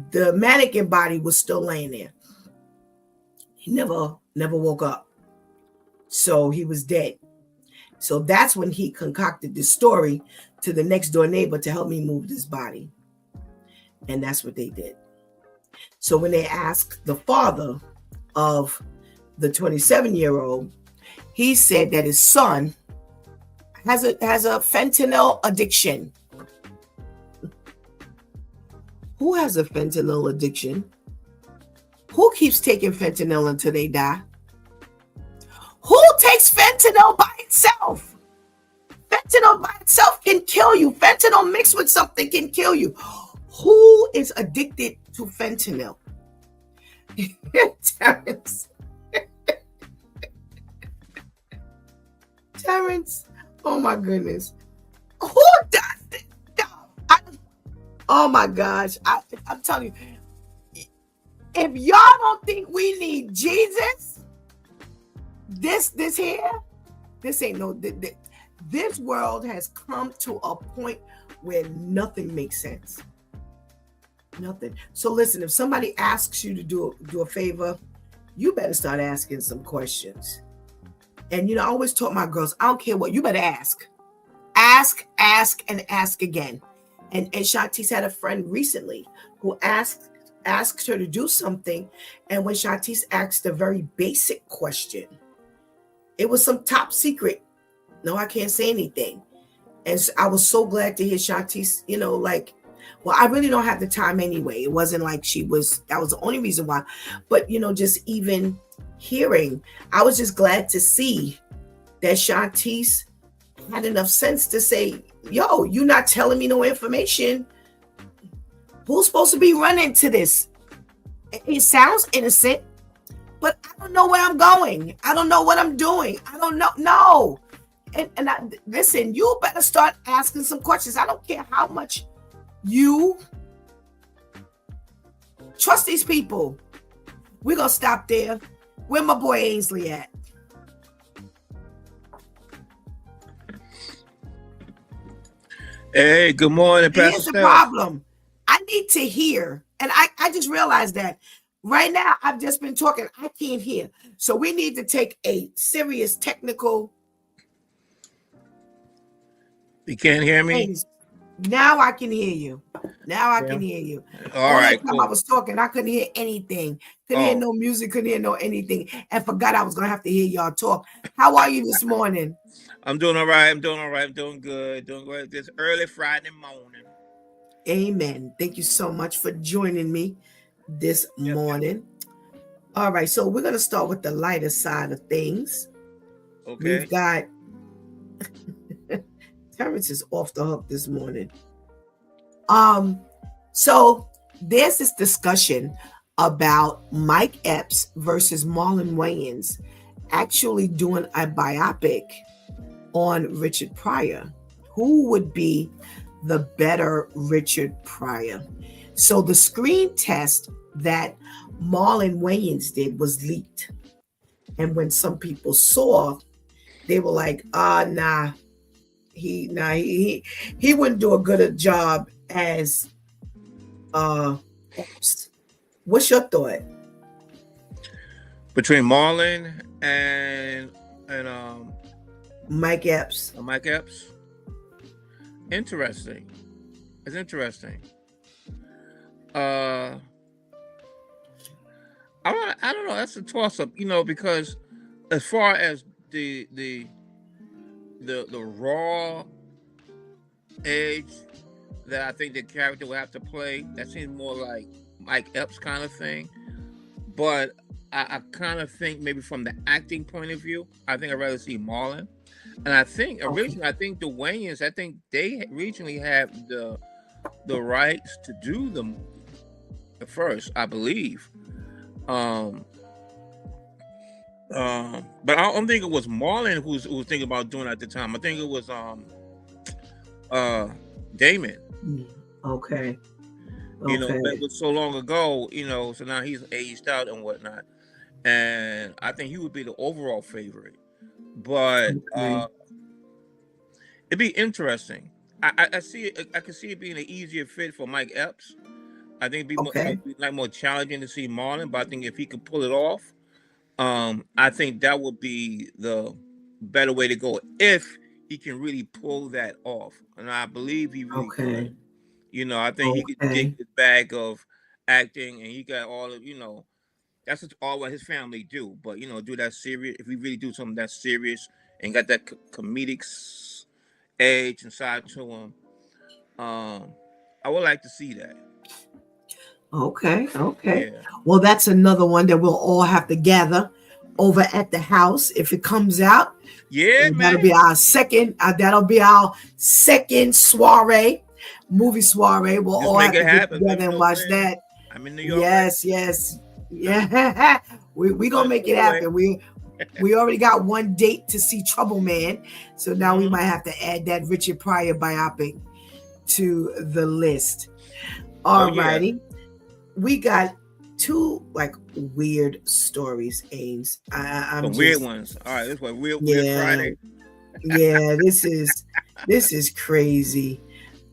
the mannequin body was still laying there. He never woke up. So he was dead. So that's when he concocted this story to the next door neighbor to help me move this body. And that's what they did. So when they asked the father of the 27-year-old, he said that his son has a fentanyl addiction. Who has a fentanyl addiction? Who keeps taking fentanyl until they die? Who takes fentanyl by itself? Fentanyl by itself can kill you. Fentanyl mixed with something can kill you. Who is addicted to fentanyl? Terrence. Terrence. Oh my goodness. Who does this? Oh my gosh. I'm telling you, if y'all don't think we need Jesus, this ain't no, this world has come to a point where nothing makes sense. Nothing. So listen, if somebody asks you to do a favor, you better start asking some questions. And I always taught my girls, I don't care what, you better ask. Ask, and ask again. And Shantice had a friend recently who asked her to do something. And when Shantice asked a very basic question, it was some top secret. No, I can't say anything. And so I was so glad to hear Shantice, well, I really don't have the time anyway. It wasn't like that was the only reason why. But, just even hearing, I was just glad to see that Shantice had enough sense to say, yo, you're not telling me no information. Who's supposed to be running to this? It sounds innocent, but I don't know where I'm going. I don't know what I'm doing. I don't know. No. And listen, you better start asking some questions. I don't care how much you trust these people. We're going to stop there. Where my boy Ainsley at? Hey, good morning, Pastor Here's the Steph. problem. I need to hear, and I just realized that right now I've just been talking. I can't hear. So we need to take a serious technical. You can't hear me? Things. Now I can hear you. Now I can hear you. All right, that time cool. I was talking, I couldn't hear anything. Couldn't hear no music, couldn't hear no anything. And forgot I was going to have to hear y'all talk. How are you this morning? I'm doing all right. I'm doing good. Doing good this early Friday morning. Amen. Thank you so much for joining me this morning. All right, so we're going to start with the lighter side of things. Okay. We've got Terrence is off the hook this morning. So there's this discussion about Mike Epps versus Marlon Wayans actually doing a biopic on Richard Pryor. Who would be the better Richard Pryor? So the screen test that Marlon Wayans did was leaked. And when some people saw, they were like, nah, he wouldn't do a good job as Epps. What's your thought? Between Marlon and Mike Epps. Mike Epps. Interesting. It's interesting. I don't know. That's a toss up, because as far as the raw edge that I think the character will have to play, that seems more like Mike Epps kind of thing. But I kind of think maybe from the acting point of view, I think I'd rather see Marlon. And I think originally, I think the Wayans, I think they originally have the rights to do them first, I believe. But I don't think it was Marlon who was thinking about doing it at the time. I think it was Damon. Okay. That was so long ago, so now he's aged out and whatnot. And I think he would be the overall favorite. But it'd be interesting. I see it. I can see it being an easier fit for Mike Epps. I think it'd be more challenging to see Marlon, but I think if he could pull it off, I think that would be the better way to go if he can really pull that off. And I believe he really Okay. could. I think he could dig Okay. his bag of acting, and he got all of that's all what his family do. But do that serious. If we really do something that's serious and got that comedic edge inside to him, I would like to see that. Okay. Okay. Yeah. Well, that's another one that we'll all have to gather over at the house if it comes out. Yeah, And man. that'll be our second soiree, movie soiree. We'll Just all make have it to get happen. Let together me and know watch when. that. I'm in New York. Yes, yes. Yeah. we gonna make it happen. We already got one date to see Trouble Man. So now we might have to add that Richard Pryor biopic to the list. All righty. We got two weird stories, Ames. Some weird ones. All right, this was weird Friday. Yeah, this is crazy.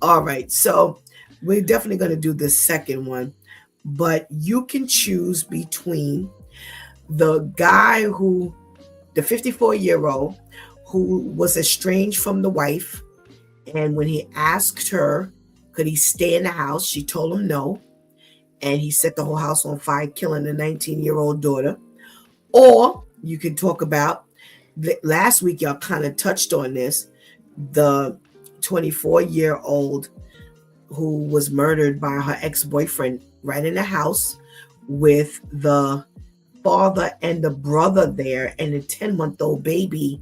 All right, so we're definitely going to do the second one, but you can choose between the 54-year-old who was estranged from the wife, and when he asked her could he stay in the house, she told him no, and he set the whole house on fire, killing the 19-year-old daughter. Or you can talk about, last week y'all kind of touched on this, the 24-year-old who was murdered by her ex-boyfriend right in the house with the father and the brother there and a 10-month-old baby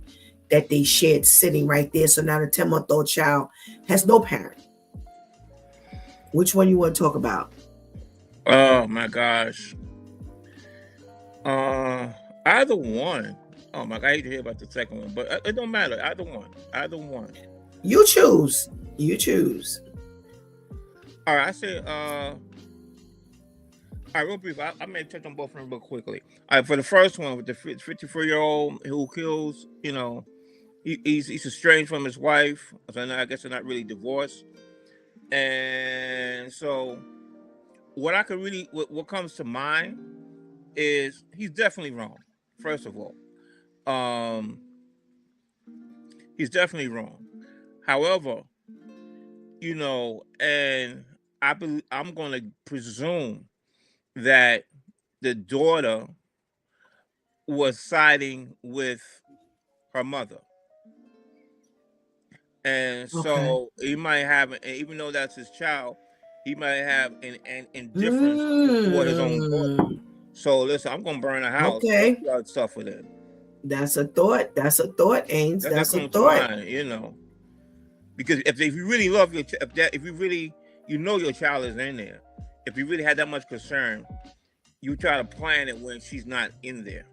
that they shared sitting right there. So now the 10-month-old child has no parent. Which one you want to talk about? Oh my gosh. Either one. Oh my God, I hate to hear about the second one, but it don't matter. Either one. You choose. All right, I say. All right, real brief. I may touch on both of them real quickly. All right, for the first one with the 54-year-old who kills, he's estranged from his wife. So I guess they're not really divorced, and so what comes to mind is he's definitely wrong. First of all, he's definitely wrong. However, and I'm going to presume that the daughter was siding with her mother, and so he might have, even though that's his child, he might have an indifference toward his own daughter. So listen, I'm gonna burn a house. Okay. You gotta suffer that. That's a thought, Ames. That's a thought. Mind, because if you really love if you really your child is in there, if you really had that much concern, you try to plan it when she's not in there.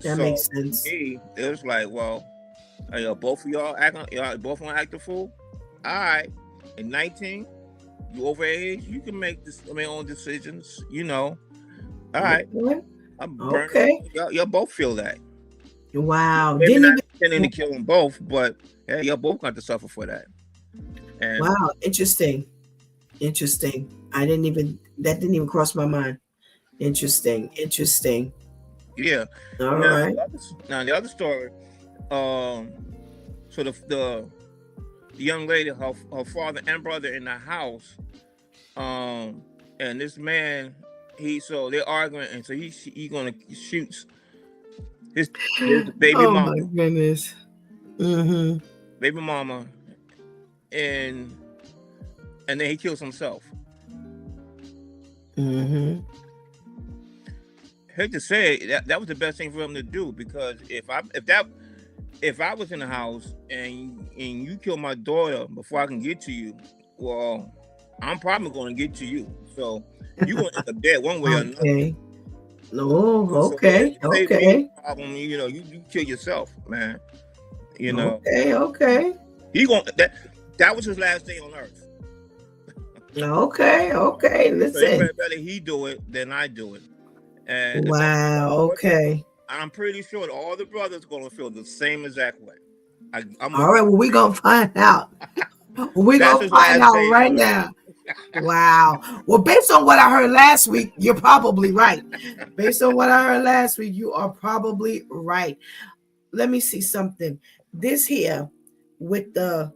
That makes sense. It was like, well, both of y'all both want to act a fool. All right, at 19, you over age, you can make your own decisions. All right, I'm burning. Okay. Y'all both feel that. Wow. Maybe not intending to kill them both, but yeah, y'all both got to suffer for that. And wow, interesting. That didn't even cross my mind. Interesting. Yeah. All right. Now the other story, so the young lady, her father and brother in the house, and this man, they're arguing, and so he gonna shoots his baby mama. Oh my goodness. Baby mama, and then he kills himself. Hate to say that was the best thing for him to do, because if I was in the house and you kill my daughter before I can get to you, well, I'm probably going to get to you. So you're going to end up dead one way or another. No, okay. Problem, you kill yourself, man. Okay. He that was his last day on earth. Okay. Listen. So better he do it than I do it. And wow. Okay. I'm pretty sure that all the brothers are going to feel the same exact way. All right. Well, we're going to find out. We're going to find out right now. Wow. Well, based on what I heard last week, you're probably right. You are probably right. let me see something. This here with the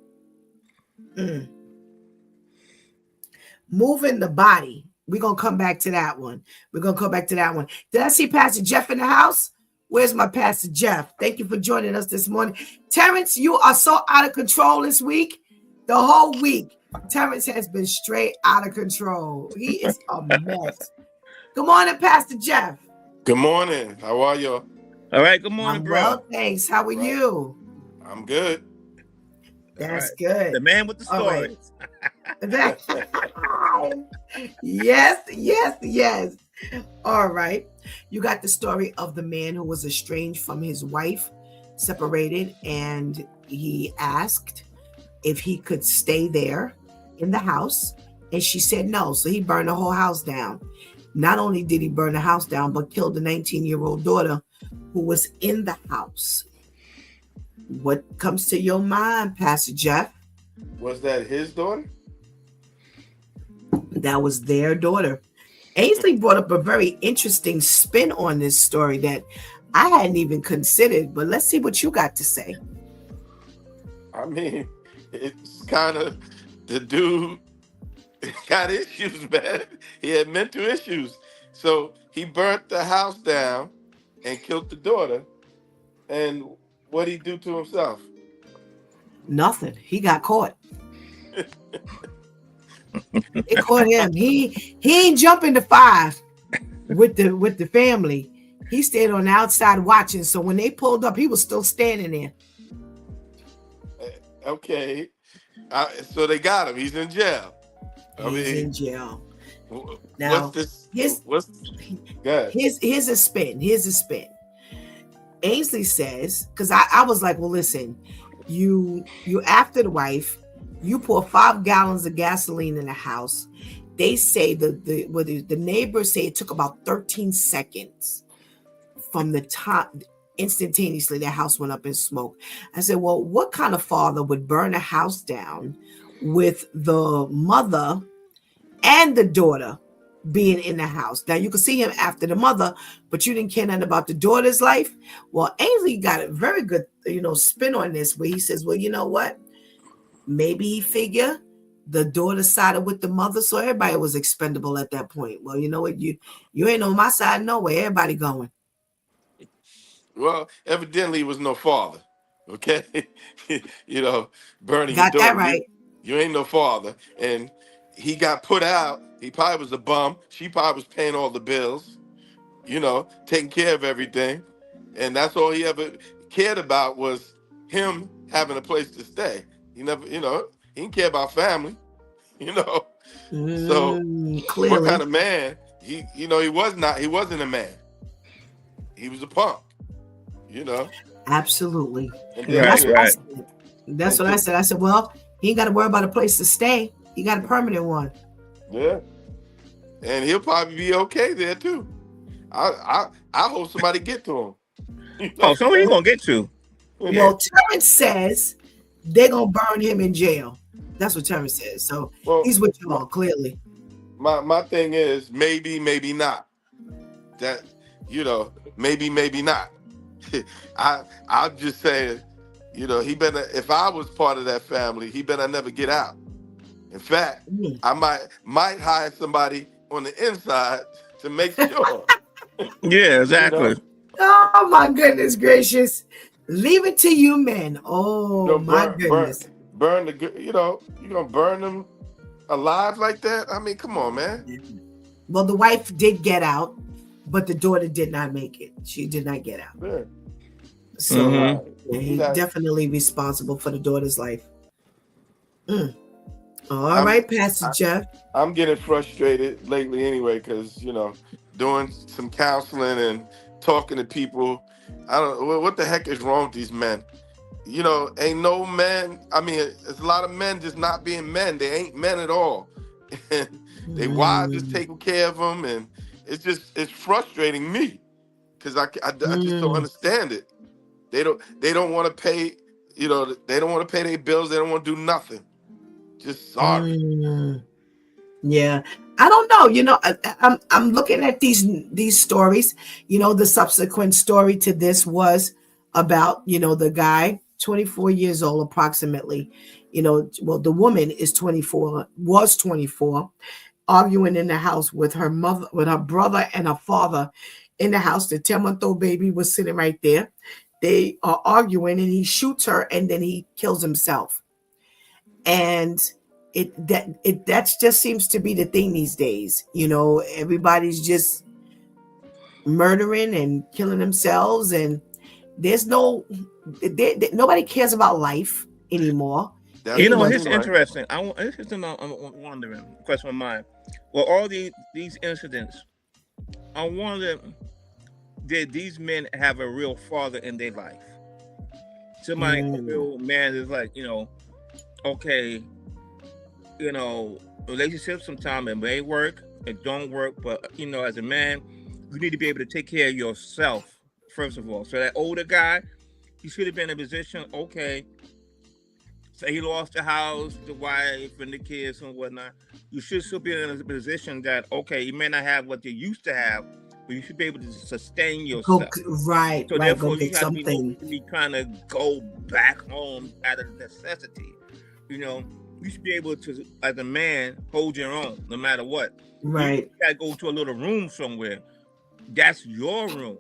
moving the body. We're going to come back to that one. Did I see Pastor Jeff in the house? Where's my Pastor Jeff? Thank you for joining us this morning. Terrence, you are so out of control this week. The whole week, Terrence has been straight out of control. He is a mess. Good morning, Pastor Jeff. Good morning. How are you? All right. Good morning, I'm bro. well, thanks. How are you? I'm good. That's good. The man with the stories. Yes. All right. You got the story of the man who was estranged from his wife, separated, and he asked if he could stay there in the house, and she said no. So he burned the whole house down. Not only did he burn the house down, but killed the 19-year-old daughter who was in the house. What comes to your mind, Pastor Jeff? Was that his daughter? That was their daughter. Ainsley brought up a very interesting spin on this story that I hadn't even considered, but let's see what you got to say. I mean, it's kind of the dude got issues, man. He had mental issues. So he burnt the house down and killed the daughter. And what'd he do to himself? Nothing. He got caught. They caught him. He ain't jumping the 5 with the family. He stayed on the outside watching. So when they pulled up, he was still standing there. Okay. So they got him. He's in jail. He's in jail. Now, here's a spin. Ainsley says, because I was like, well, listen, you after the wife, you pour 5 gallons of gasoline in the house. They say the neighbors say it took about 13 seconds from the top. Instantaneously, their house went up in smoke. I said, well, what kind of father would burn a house down with the mother and the daughter being in the house? Now, you can see him after the mother, but you didn't care nothing about the daughter's life. Well, Ainsley got a very good, spin on this, where he says, well, you know what? Maybe he figure the daughter sided with the mother, so everybody was expendable at that point. Well, you know what? You ain't on my side no way. Everybody going. Well, evidently it was no father. Okay. Burning got your daughter. That right. You ain't no father. And he got put out. He probably was a bum. She probably was paying all the bills, taking care of everything. And that's all he ever cared about was him having a place to stay. He never, he didn't care about family, So clearly, what kind of man? He wasn't a man. He was a punk, Absolutely. Right. That's what I said. I said, well, he ain't got to worry about a place to stay. He got a permanent one. Yeah. And he'll probably be okay there too. I hope somebody get to him. Oh, so he gonna get you. Well, Terrence says they're gonna burn him in jail. That's what Terrence says. So he's with you all, clearly. My thing is maybe not. That maybe not. I'll just say, he better. If I was part of that family, he better never get out. In fact, I might hire somebody on the inside to make sure. Yeah, exactly. Oh my goodness gracious! Leave it to you men. Oh my goodness! Burn the. You gonna burn them alive like that? I mean, come on, man. Well, the wife did get out, but the daughter did not make it. She did not get out. Yeah. So he's definitely responsible for the daughter's life. All right, Pastor Jeff. I'm getting frustrated lately anyway, because, doing some counseling and talking to people. I don't know, what the heck is wrong with these men? Ain't no men. I mean, there's a lot of men just not being men. They ain't men at all. And they wives just taking care of them. And it's frustrating me because I just don't understand it. They don't want to pay, they don't want to pay their bills. They don't want to do nothing. Just sorry. Yeah, I don't know. I'm looking at these stories. The subsequent story to this was about, the guy, 24 years old approximately. Well, the woman is 24, was 24, arguing in the house with her mother, with her brother and her father in the house. The 10-month-old baby was sitting right there. They are arguing and he shoots her and then he kills himself. And that just seems to be the thing these days. Everybody's just murdering and killing themselves, and there's nobody cares about life anymore. That's It's right. interesting. This is I'm wondering. Question of mine. Well, all these incidents, I wonder, did these men have a real father in their life? Somebody, a real man is like, okay, relationships sometimes it may work, it don't work, but as a man, you need to be able to take care of yourself first of all. So that older guy, he should have been in a position, okay. So he lost the house, the wife, and the kids and whatnot. You should still be in a position that, okay, you may not have what you used to have, but you should be able to sustain yourself. Right. So Right. therefore, Go you get have to something. be trying to go back home out of necessity. You should be able to, as a man, hold your own no matter what. Right. You gotta go to a little room somewhere. That's your room.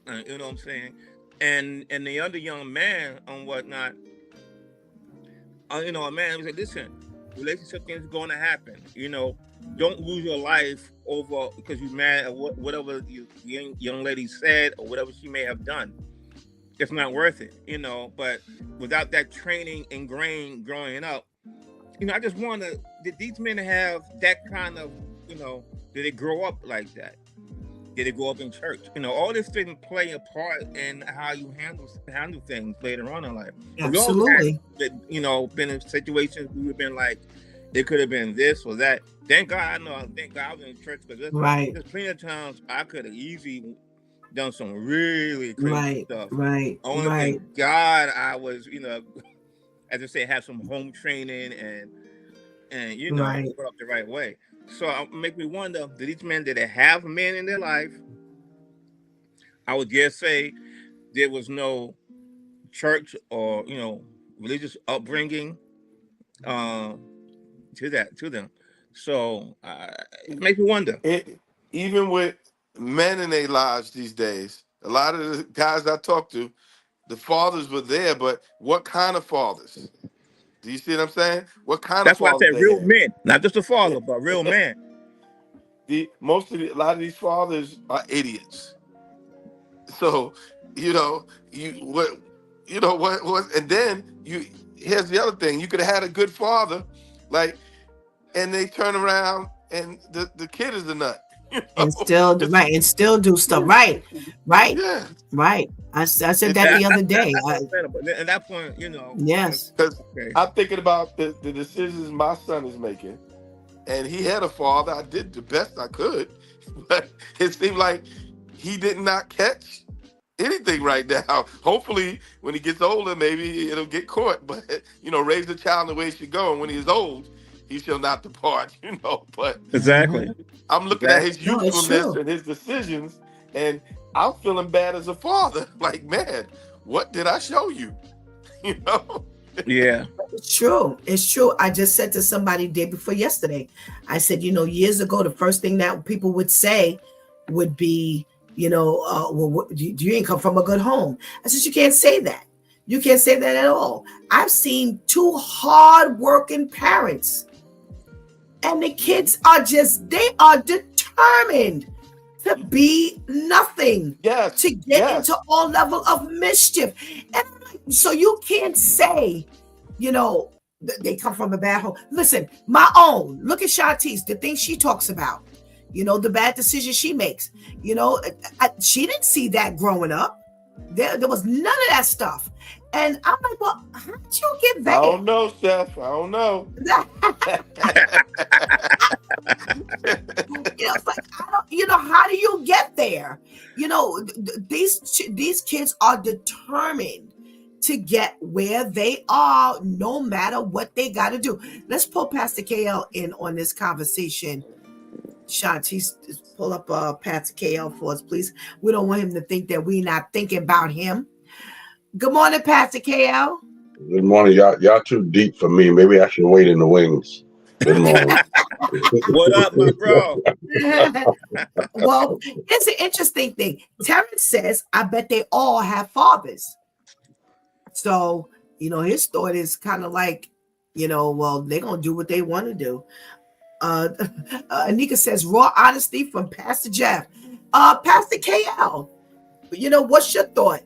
You know what I'm saying? And the other young man and whatnot, a man was like, listen, relationship things going to happen. Don't lose your life over because you're mad at whatever the young lady said or whatever she may have done. It's not worth it, But without that training ingrained growing up, I just wonder, did these men have that kind of, did they grow up like that? Did they grow up in church? All this didn't play a part in how you handle things later on in life. We all Absolutely. had, been in situations we have been like, it could have been this or that. Thank God I was in church because there's plenty of times I could have easily done some really crazy stuff. Right. Only thank God I was, as I say, have some home training and grew up the right way. So it make me wonder, did they have men in their life? I would just say there was no church or religious upbringing to them. So it makes me wonder. Even with men in their lives these days, a lot of the guys I talk to, the fathers were there, but what kind of fathers? Do you see what I'm saying? What kind of That's why I fathers said they real had? men, not just a father, but real men. A lot of these fathers are idiots. So, and then here's the other thing. You could have had a good father, like, and they turn around and the kid is a nut. And still do stuff. Right. Yeah. I said And that the other day. That's understandable. At that point, Yes. because okay. I'm thinking about the decisions my son is making, and he had a father. I did the best I could, but it seemed like he did not catch anything right now. Hopefully, when he gets older, maybe it'll get caught. But raise the child the way he should go, and when he is old, he shall not depart. But Exactly. I'm looking at his No, it's youthfulness true. and his decisions, and I'm feeling bad as a father. Like, man, what did I show you? Yeah. It's true. I just said to somebody day before yesterday, I said, years ago, the first thing that people would say would be, well, you ain't come from a good home. I said, you can't say that. You can't say that at all. I've seen two hard-working parents, and the kids they are determined to be nothing, Yes. to get into all level of mischief. And so you can't say, they come from a bad home. Listen, my own, look at Shantice, the things she talks about, the bad decisions she makes. She didn't see that growing up. There was none of that stuff. And I'm like, well, how did you get there? I don't know, Steph. I don't know. It's like, how do you get there? These kids are determined to get where they are, no matter what they got to do. Let's pull Pastor KL in on this conversation. Shantice, pull up Pastor KL for us, please. We don't want him to think that we're not thinking about him. Good morning, Pastor KL. Good morning, y'all. Y'all too deep for me. Maybe I should wait in the wings. Good morning. What up, my bro? Well, it's an interesting thing. Terrence says, I bet they all have fathers. So, his thought is kind of like, well, they're going to do what they want to do. Anika says, raw honesty from Pastor Jeff. Pastor KL, what's your thought?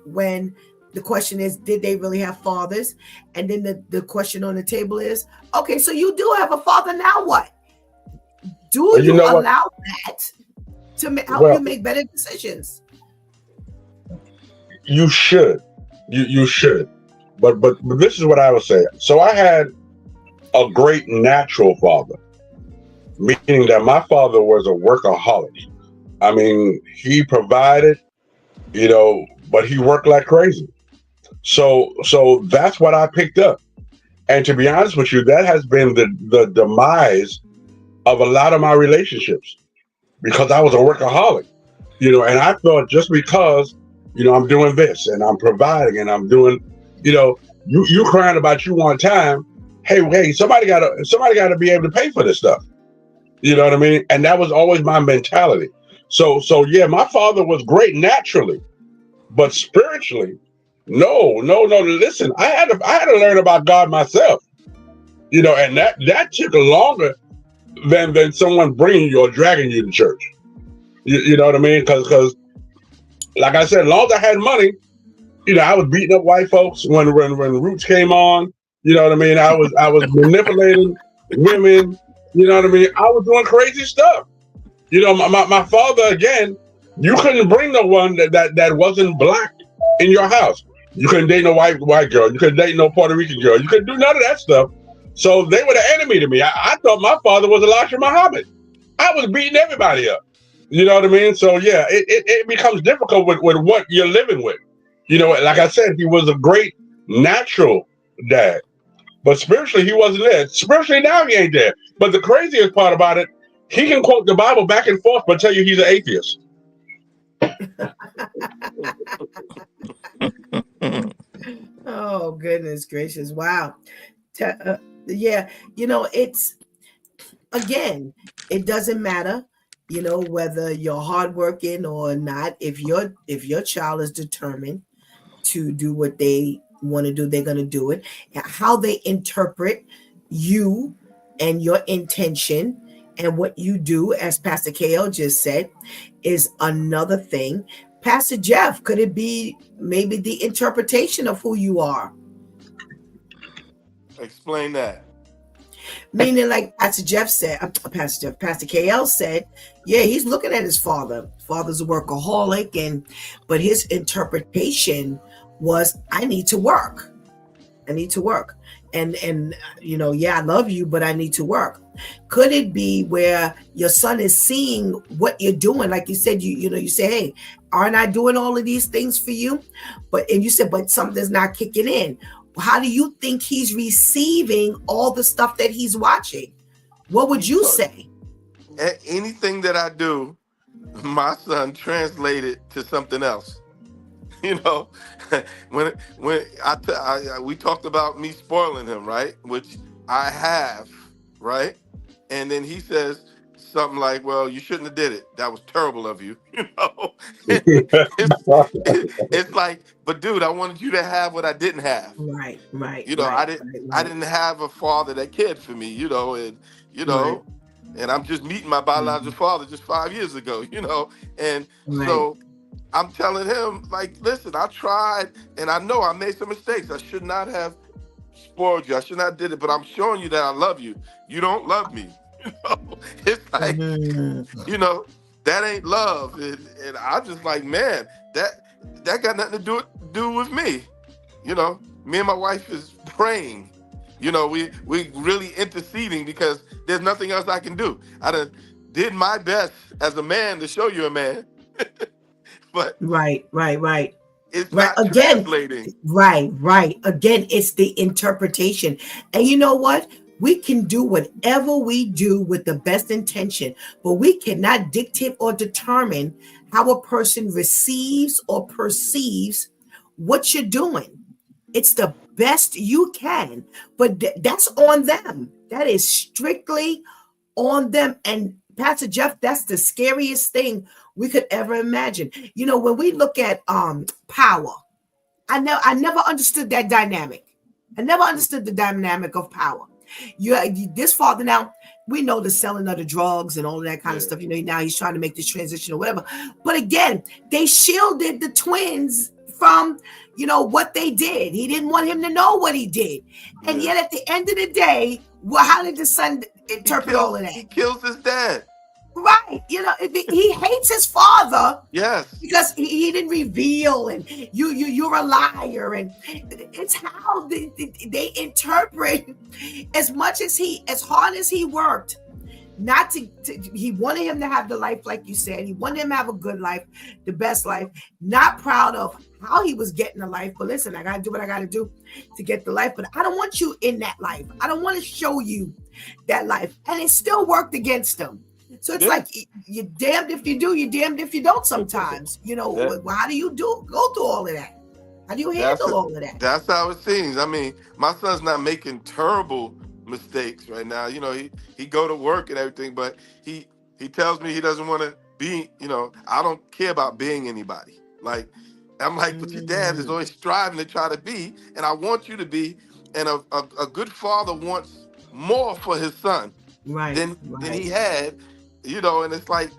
When the question is, did they really have fathers? And then the question on the table is, okay, so you do have a father, now what? Do you allow that to help you make better decisions? You should. You should. But this is what I would say. So I had a great natural father, meaning that my father was a workaholic. I mean, he provided, but he worked like crazy. So that's what I picked up. And to be honest with you, that has been the demise of a lot of my relationships, because I was a workaholic, and I thought just because, I'm doing this and I'm providing and I'm doing, you crying about you one time. Hey, somebody gotta be able to pay for this stuff. You know what I mean? And that was always my mentality. So yeah, my father was great naturally, but spiritually, no. Listen, I had to learn about God myself, and that took longer than someone bringing you or dragging you to church. You know what I mean? Because like I said, as long as I had money, I was beating up white folks when Roots came on. You know what I mean? I was manipulating women. You know what I mean? I was doing crazy stuff. My father, again, you couldn't bring no one that wasn't black in your house. You couldn't date no white girl. You couldn't date no Puerto Rican girl. You couldn't do none of that stuff. So they were the enemy to me. I thought my father was Elijah Muhammad. I was beating everybody up. You know what I mean? So yeah, it becomes difficult with what you're living with. Like I said, he was a great natural dad, but spiritually he wasn't there. Spiritually now he ain't there. But the craziest part about it, he can quote the Bible back and forth, but tell you he's an atheist. Oh, goodness gracious. Wow. Yeah, it's, again, it doesn't matter, whether you're hardworking or not. If your child is determined to do what they want to do, they're going to do it. How they interpret you and your intention and what you do, as Pastor KL just said, is another thing. Pastor Jeff, could it be maybe the interpretation of who you are? Explain that. Meaning, like Pastor KL said, yeah, he's looking at his father. Father's a workaholic, but his interpretation was, I need to work. And yeah, I love you, but I need to work. Could it be where your son is seeing what you're doing? Like you said, you say, hey, aren't I doing all of these things for you? But something's not kicking in. How do you think he's receiving all the stuff that he's watching? What would you say? Anything that I do, my son translated to something else. when we talked about me spoiling him, right? Which I have, right? And then he says something like, "Well, you shouldn't have did it. That was terrible of you." It's like, but dude, I wanted you to have what I didn't have. Right. I didn't have a father that cared for me, and I'm just meeting my biological father just 5 years ago, and so I'm telling him, like, listen, I tried, and I know I made some mistakes. I should not have spoiled you. I should not have did it, but I'm showing you that I love you. You don't love me. It's like, that ain't love. And I'm just like, man, that got nothing to do with me. Me and my wife is praying. We really interceding because there's nothing else I can do. I done did my best as a man to show you a man. But right. It's not translating. Right. Again, it's the interpretation. And you know what? We can do whatever we do with the best intention, but we cannot dictate or determine how a person receives or perceives what you're doing. It's the best you can, but that's on them. That is strictly on them. And Pastor Jeff, that's the scariest thing we could ever imagine. You know, when we look at power, I never understood that dynamic. I never understood the dynamic of power. This father now, we know the selling of the drugs and all of that kind of stuff. You know, now he's trying to make this transition or whatever. But again, they shielded the twins from, you know, what they did. He didn't want him to know what he did. And yet at the end of the day, well, how did the son interpret all of that? He kills his dad. Right. You know, he hates his father. Yes. Because he didn't reveal, and you're a liar. And it's how they interpret. As hard as he worked, not to he wanted him to have the life, like you said. He wanted him to have a good life, the best life, not proud of how he was getting the life. But listen, I got to do what I got to do to get the life. But I don't want you in that life. I don't want to show you that life. And it still worked against him. So it's like you're damned if you do, you're damned if you don't sometimes. You know, how do you go through all of that? How do you handle all of that? That's how it seems. I mean, my son's not making terrible mistakes right now. You know, he go to work and everything, but he tells me he doesn't want to be, you know, I don't care about being anybody. Like, I'm like, but your dad is always striving to try to be, and I want you to be. And a good father wants more for his son than he had. You know, and it's like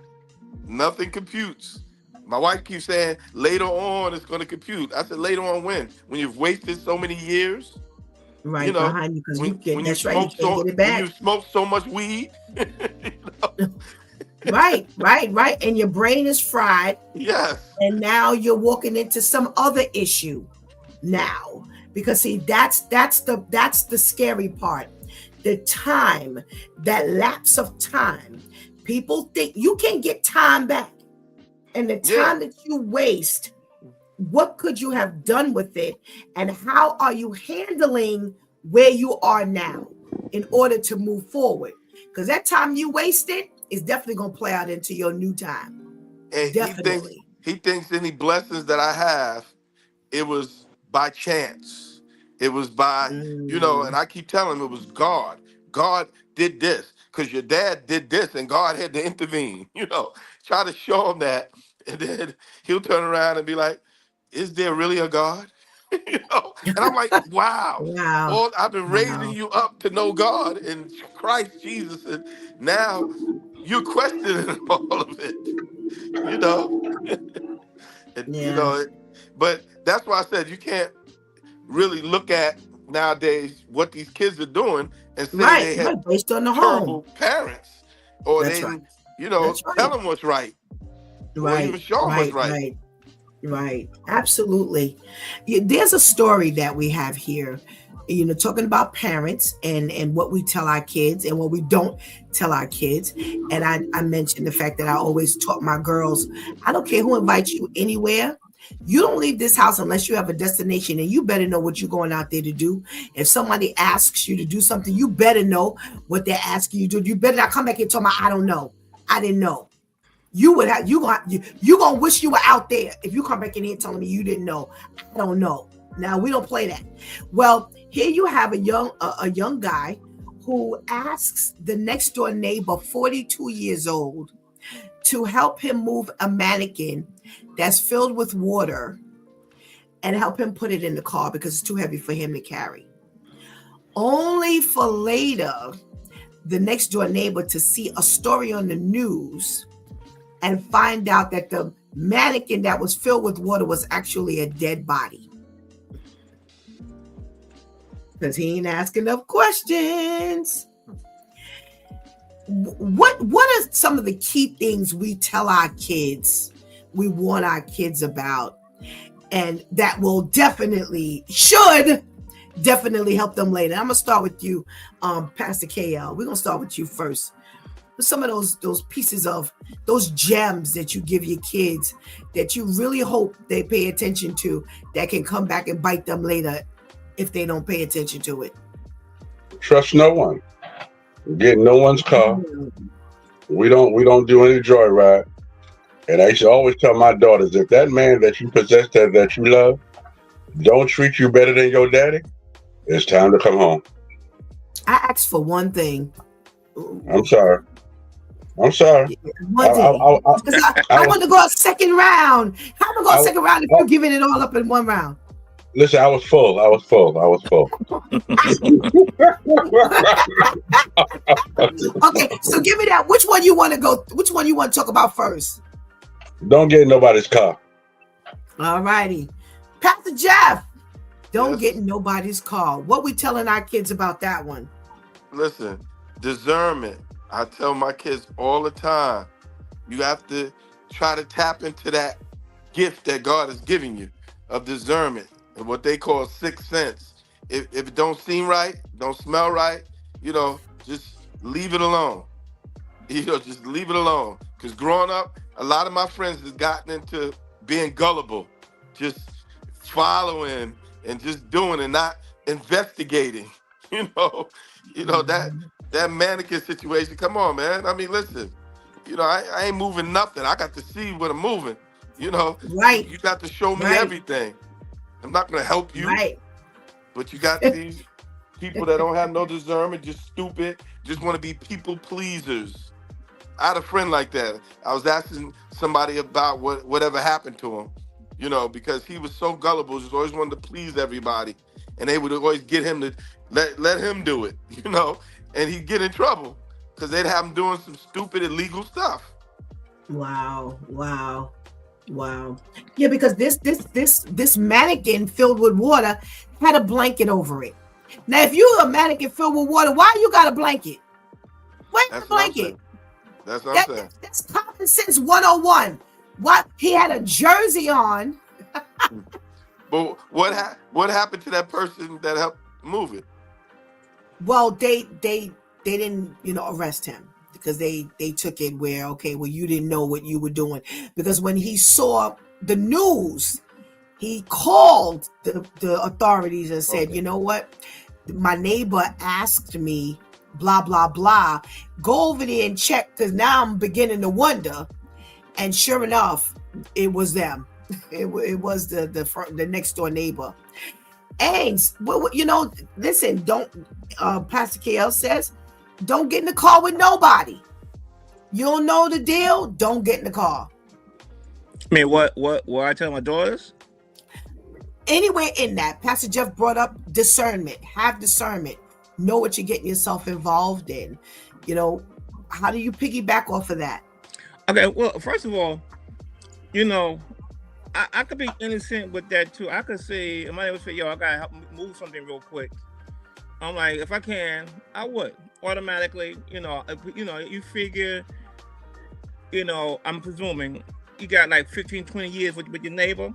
nothing computes. My wife keeps saying later on it's going to compute. I said later on when you've wasted so many years, right? You know, behind you because when you smoke so much weed, you know? right, and your brain is fried. Yes, and now you're walking into some other issue now because see that's the scary part. The time, that lapse of time. People think you can get time back. And the time that you waste, what could you have done with it? And how are you handling where you are now in order to move forward? Because that time you wasted is definitely going to play out into your new time. And definitely. He thinks any blessings that I have, it was by chance. It was by, you know, and I keep telling him it was God. God did this because your dad did this and God had to intervene, you know, try to show him that. And then he'll turn around and be like, is there really a God? You know, and I'm like, wow. Well, I've been raising you up to know God in Christ Jesus. And now you're questioning all of it, you know, you know, but that's why I said you can't really look at nowadays what these kids are doing and say they have based on the terrible home parents, or they didn't, you know, tell them what's right, or even show them what's right. Right. Absolutely. There's a story that we have here, you know, talking about parents and what we tell our kids and what we don't tell our kids. And I mentioned the fact that I always taught my girls, I don't care who invites you anywhere. You don't leave this house unless you have a destination, and you better know what you're going out there to do. If somebody asks you to do something, you better know what they're asking you to do. You better not come back and tell me, I don't know. I didn't know. You gonna wish you were out there if you come back in here telling me you didn't know. I don't know. Now we don't play that. Well, here you have a young guy who asks the next door neighbor, 42 years old, to help him move a mannequin that's filled with water and help him put it in the car because it's too heavy for him to carry. Only for later, the next door neighbor to see a story on the news and find out that the mannequin that was filled with water was actually a dead body. Because he ain't asking enough questions. What are some of the key things we tell our kids, we warn our kids about, and that will should definitely help them later? I'm gonna start with you, Pastor KL. We're gonna start with you first. Some of those pieces of those gems that you give your kids that you really hope they pay attention to, that can come back and bite them later if they don't pay attention to it. Trust no one. Get no one's car. We don't do any joyride. And I used to always tell my daughters, if that man that you possess that you love don't treat you better than your daddy, it's time to come home. I asked for one thing. I'm sorry. I'm sorry. One thing. Because I was, want to go a second round. How am I going I, a second round if you're giving it all up in one round? listen, I was full. Okay, so give me that. Which one you want to go? Which one you want to talk about first? Don't get in nobody's car. All righty. Pastor Jeff, don't Yes. get in nobody's car. What we telling our kids about that one? Listen, discernment. I tell my kids all the time, you have to try to tap into that gift that God is giving you of discernment and what they call sixth sense. If it don't seem right, don't smell right, just leave it alone. Just leave it alone. Because growing up, a lot of my friends has gotten into being gullible, just following and just doing and not investigating. You know, that mannequin situation. Come on, man. I mean, listen. I ain't moving nothing. I got to see what I'm moving. Right. You got to show me Right. everything. I'm not gonna help you, Right. but you got these people that don't have no discernment, just stupid, just want to be people pleasers. I had a friend like that. I was asking somebody about whatever happened to him, because he was so gullible, just always wanted to please everybody, and they would always get him to let him do it, and he'd get in trouble because they'd have him doing some stupid illegal stuff. Wow. Yeah, because this mannequin filled with water had a blanket over it. Now, if you're a mannequin filled with water, why you got a blanket? Where's the blanket? That's what I'm saying. That's common sense 101. What he had a jersey on. But what happened to that person that helped move it? Well, they didn't, arrest him because they took it where, okay, well, you didn't know what you were doing. Because when he saw the news, he called the authorities and said, Okay. you know what? My neighbor asked me, blah, blah, blah. Go over there and check, because now I'm beginning to wonder. And sure enough, it was them. It was the next door neighbor. And, listen, don't, Pastor KL says, don't get in the car with nobody. You don't know the deal, don't get in the car. I mean, what I tell my daughters? Anywhere in that, Pastor Jeff brought up discernment. Have discernment. Know what you're getting yourself involved in. How do you piggyback off of that? Okay, well, first of all, I could be innocent with that too. I could say, my neighbor say, yo, I gotta help move something real quick. I'm like, if I can, I would automatically. You figure, I'm presuming you got like 15, 20 years with your neighbor.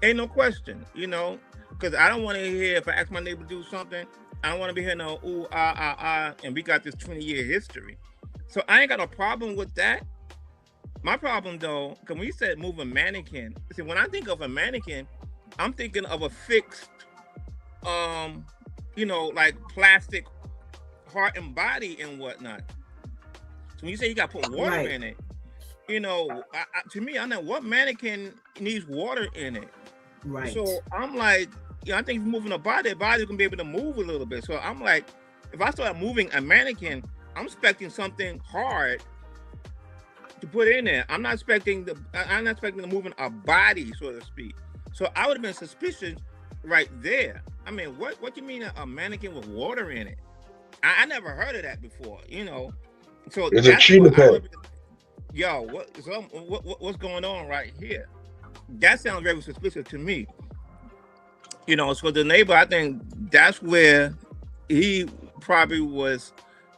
Ain't no question, because I don't want to hear, if I ask my neighbor to do something, I don't want to be hearing no ooh, and we got this 20-year history. So I ain't got no problem with that. My problem though, because when you said move a mannequin, see, when I think of a mannequin, I'm thinking of a fixed, like plastic heart and body and whatnot. So when you say you got to put water in it, to me, I know what mannequin needs water in it. Right. So I'm like, I think if you're moving a body's gonna be able to move a little bit. So I'm like, if I start moving a mannequin, I'm expecting something hard to put in there. I'm not expecting moving a body, so to speak. So I would have been suspicious right there. I mean, what do you mean a mannequin with water in it? I never heard of that before, So it's a cheetah pet. Yo, what's going on right here? That sounds very suspicious to me. So the neighbor, I think that's where he probably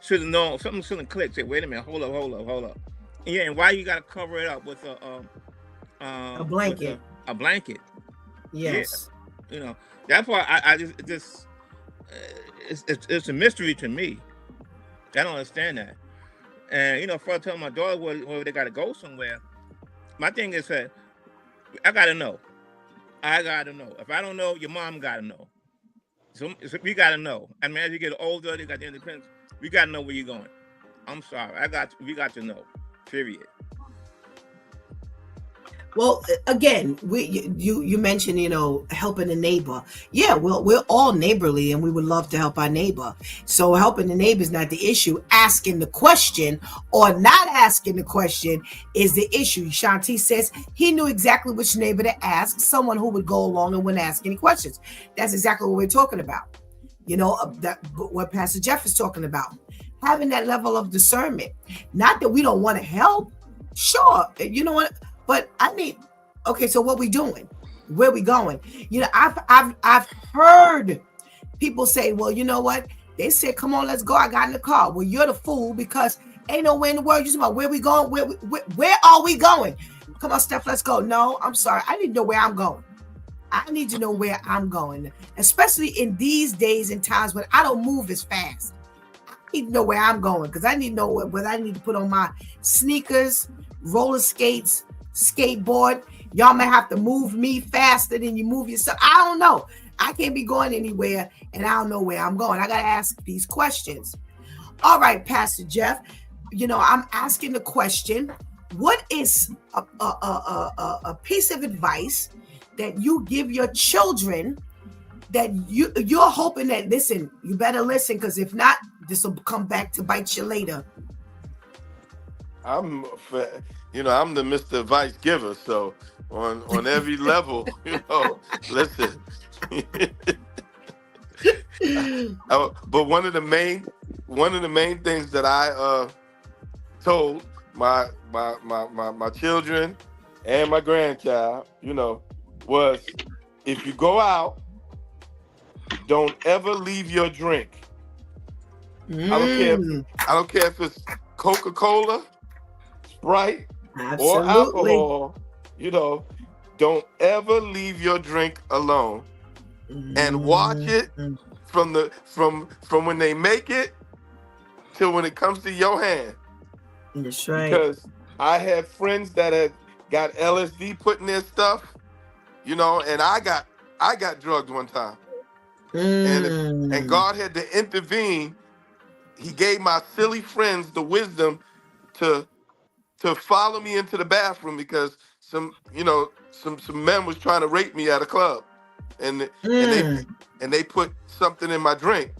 should have known something shouldn't click. Say, wait a minute, hold up. Yeah, and why you got to cover it up with a blanket? A blanket. Yes. Yeah. That's why I just it's a mystery to me. I don't understand that. And if I tell my daughter where they got to go somewhere, my thing is that I got to know. If I don't know, your mom got to know. So we got to know. I mean, as you get older, you got the independence. We got to know where you're going. I'm sorry. We got to know. Period. Well, again, you mentioned, helping the neighbor. Yeah, well, we're all neighborly, and we would love to help our neighbor. So helping the neighbor is not the issue. Asking the question or not asking the question is the issue. Shanti says he knew exactly which neighbor to ask, someone who would go along and wouldn't ask any questions. That's exactly what we're talking about. That what Pastor Jeff is talking about. Having that level of discernment. Not that we don't want to help. Sure, you know what? But I need. Okay, so what we doing? Where we going? I've heard people say, well, you know what? They said, come on, let's go. I got in the car. Well, you're the fool because ain't nowhere in the world. You talking about where we going? Where are we going? Come on, Steph, let's go. No, I'm sorry. I need to know where I'm going. I need to know where I'm going, especially in these days and times when I don't move as fast. I need to know where I'm going because I need to know whether I need to put on my sneakers, roller skates, skateboard. Y'all may have to move me faster than you move yourself. I don't know. I can't be going anywhere and I don't know where I'm going. I got to ask these questions. All right, Pastor Jeff, I'm asking the question, what is a piece of advice that you give your children that you're hoping that, listen, you better listen, because if not, this will come back to bite you later. I'm the Mr. Advice giver, so on every level, listen. But one of the main things that I told my children and my grandchild, was if you go out, don't ever leave your drink. I don't care if it's Coca-Cola, Sprite, or alcohol. Don't ever leave your drink alone, and watch it from when they make it till when it comes to your hand. That's right. Because I have friends that have got LSD put in their stuff, and I got drugged one time, and God had to intervene. He gave my silly friends the wisdom to follow me into the bathroom because some men was trying to rape me at a club, and they put something in my drink,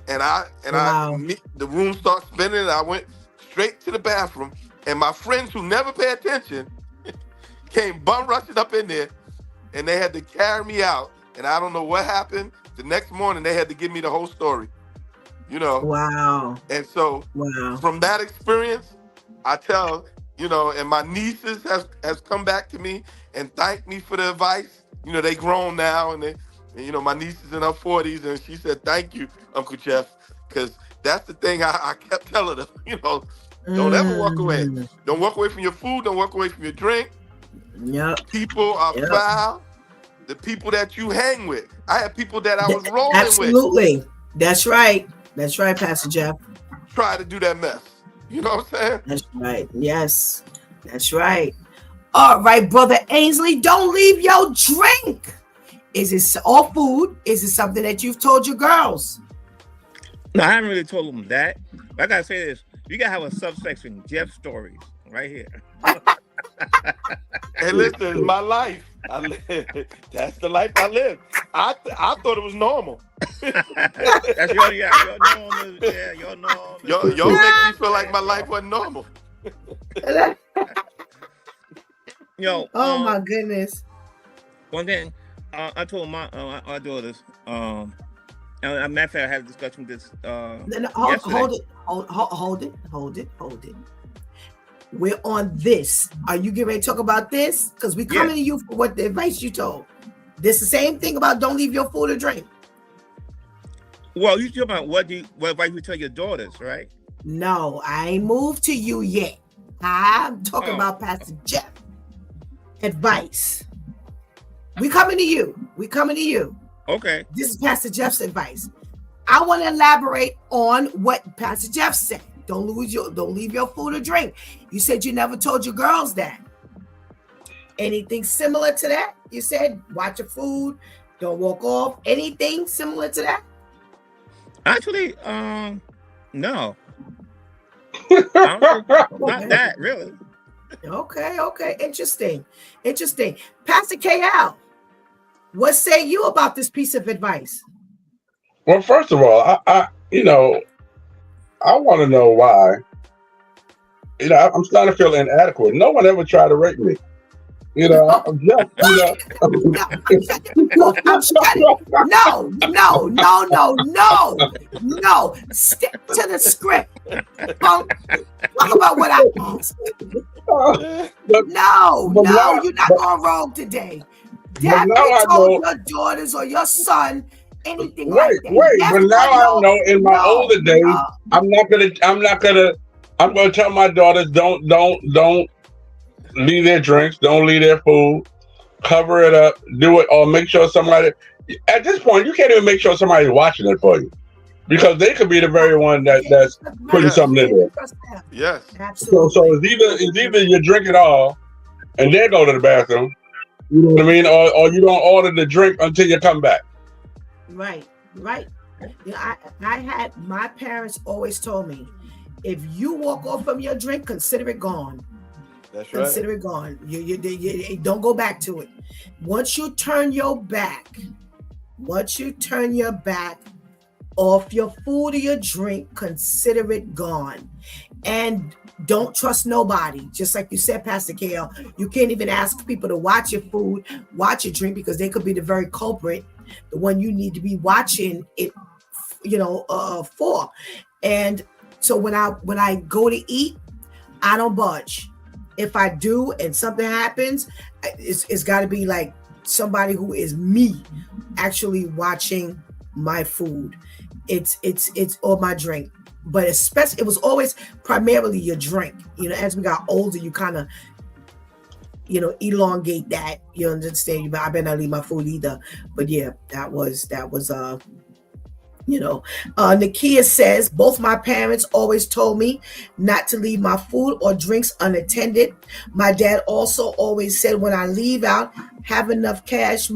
and the room started spinning, and I went straight to the bathroom, and my friends who never pay attention came bum rushing up in there, and they had to carry me out, and I don't know what happened. The next morning they had to give me the whole story, Wow. And so from that experience, I tell, and my nieces has come back to me and thanked me for the advice. They grown now, and my niece is in her 40s, and she said, thank you, Uncle Jeff, because that's the thing I kept telling them, don't ever walk away. Don't walk away from your food. Don't walk away from your drink. Yep. People are foul. The people that you hang with. I had people that I was rolling with. Absolutely. That's right. That's right, Pastor Jeff. Try to do that mess. You know what I'm saying? That's right. Yes. That's right. All right, Brother Ainsley, don't leave your drink. Is it all food? Is it something that you've told your girls? No, I haven't really told them that. But I gotta say this: you gotta have a subsection Jeff stories right here. Hey, listen, it's my life. That's the life I live. I thought it was normal. That's your normal. Yeah, your normal. Y'all make me feel like my life wasn't normal. Oh my goodness. One thing I told our daughters. As a matter of fact, I had a discussion with this. Hold it. We're on this. Are you getting ready to talk about this? Because we're coming to you for what the advice you told. This the same thing about don't leave your food or drink. Well, you talking about what advice you tell your daughters, right? No, I ain't moved to you yet. I'm talking about Pastor Jeff. Advice. We coming to you. Okay. This is Pastor Jeff's advice. I want to elaborate on what Pastor Jeff said. Don't leave your food or drink. You said you never told your girls that. Anything similar to that? You said watch your food, don't walk off. Anything similar to that? Actually, no. Not that really. Okay. Interesting. Pastor KL, what say you about this piece of advice? Well, first of all, I want to know why. I'm starting to feel inadequate. No one ever tried to rape me. I'm just, What? No, I'm shutting. No. Stick to the script. Talk about what I asked. but No, now, you're not going wrong today. but Dad now ain't I told know. your daughters or your son anything like that. Wait. Yes But now or I no? know. In my older days, No. I'm not gonna. I'm gonna tell my daughters don't leave their drinks, don't leave their food, cover it up, do it, or make sure somebody. At this point, you can't even make sure somebody's watching it for you because they could be the very one that's putting Yes. something in there. Yes. So it's either you drink it all and then go to the bathroom, you know what I mean, or you don't order the drink until you come back. Right. I had my parents always told me, if you walk off from your drink, consider it gone. That's right. Consider it gone. You don't go back to it. Once you turn your back off your food or your drink, consider it gone. And don't trust nobody. Just like you said, Pastor Kale, you can't even ask people to watch your food, watch your drink, because they could be the very culprit, the one you need to be watching it, for. And so when I go to eat, I don't budge. If I do and something happens, it's got to be like somebody who is me actually watching my food. It's or my drink. But especially, it was always primarily your drink. As we got older, you kind of, elongate that. You understand? But I better not leave my food either. But yeah, that was Nakia says, both my parents always told me not to leave my food or drinks unattended. My dad also always said, when I leave out, have enough cash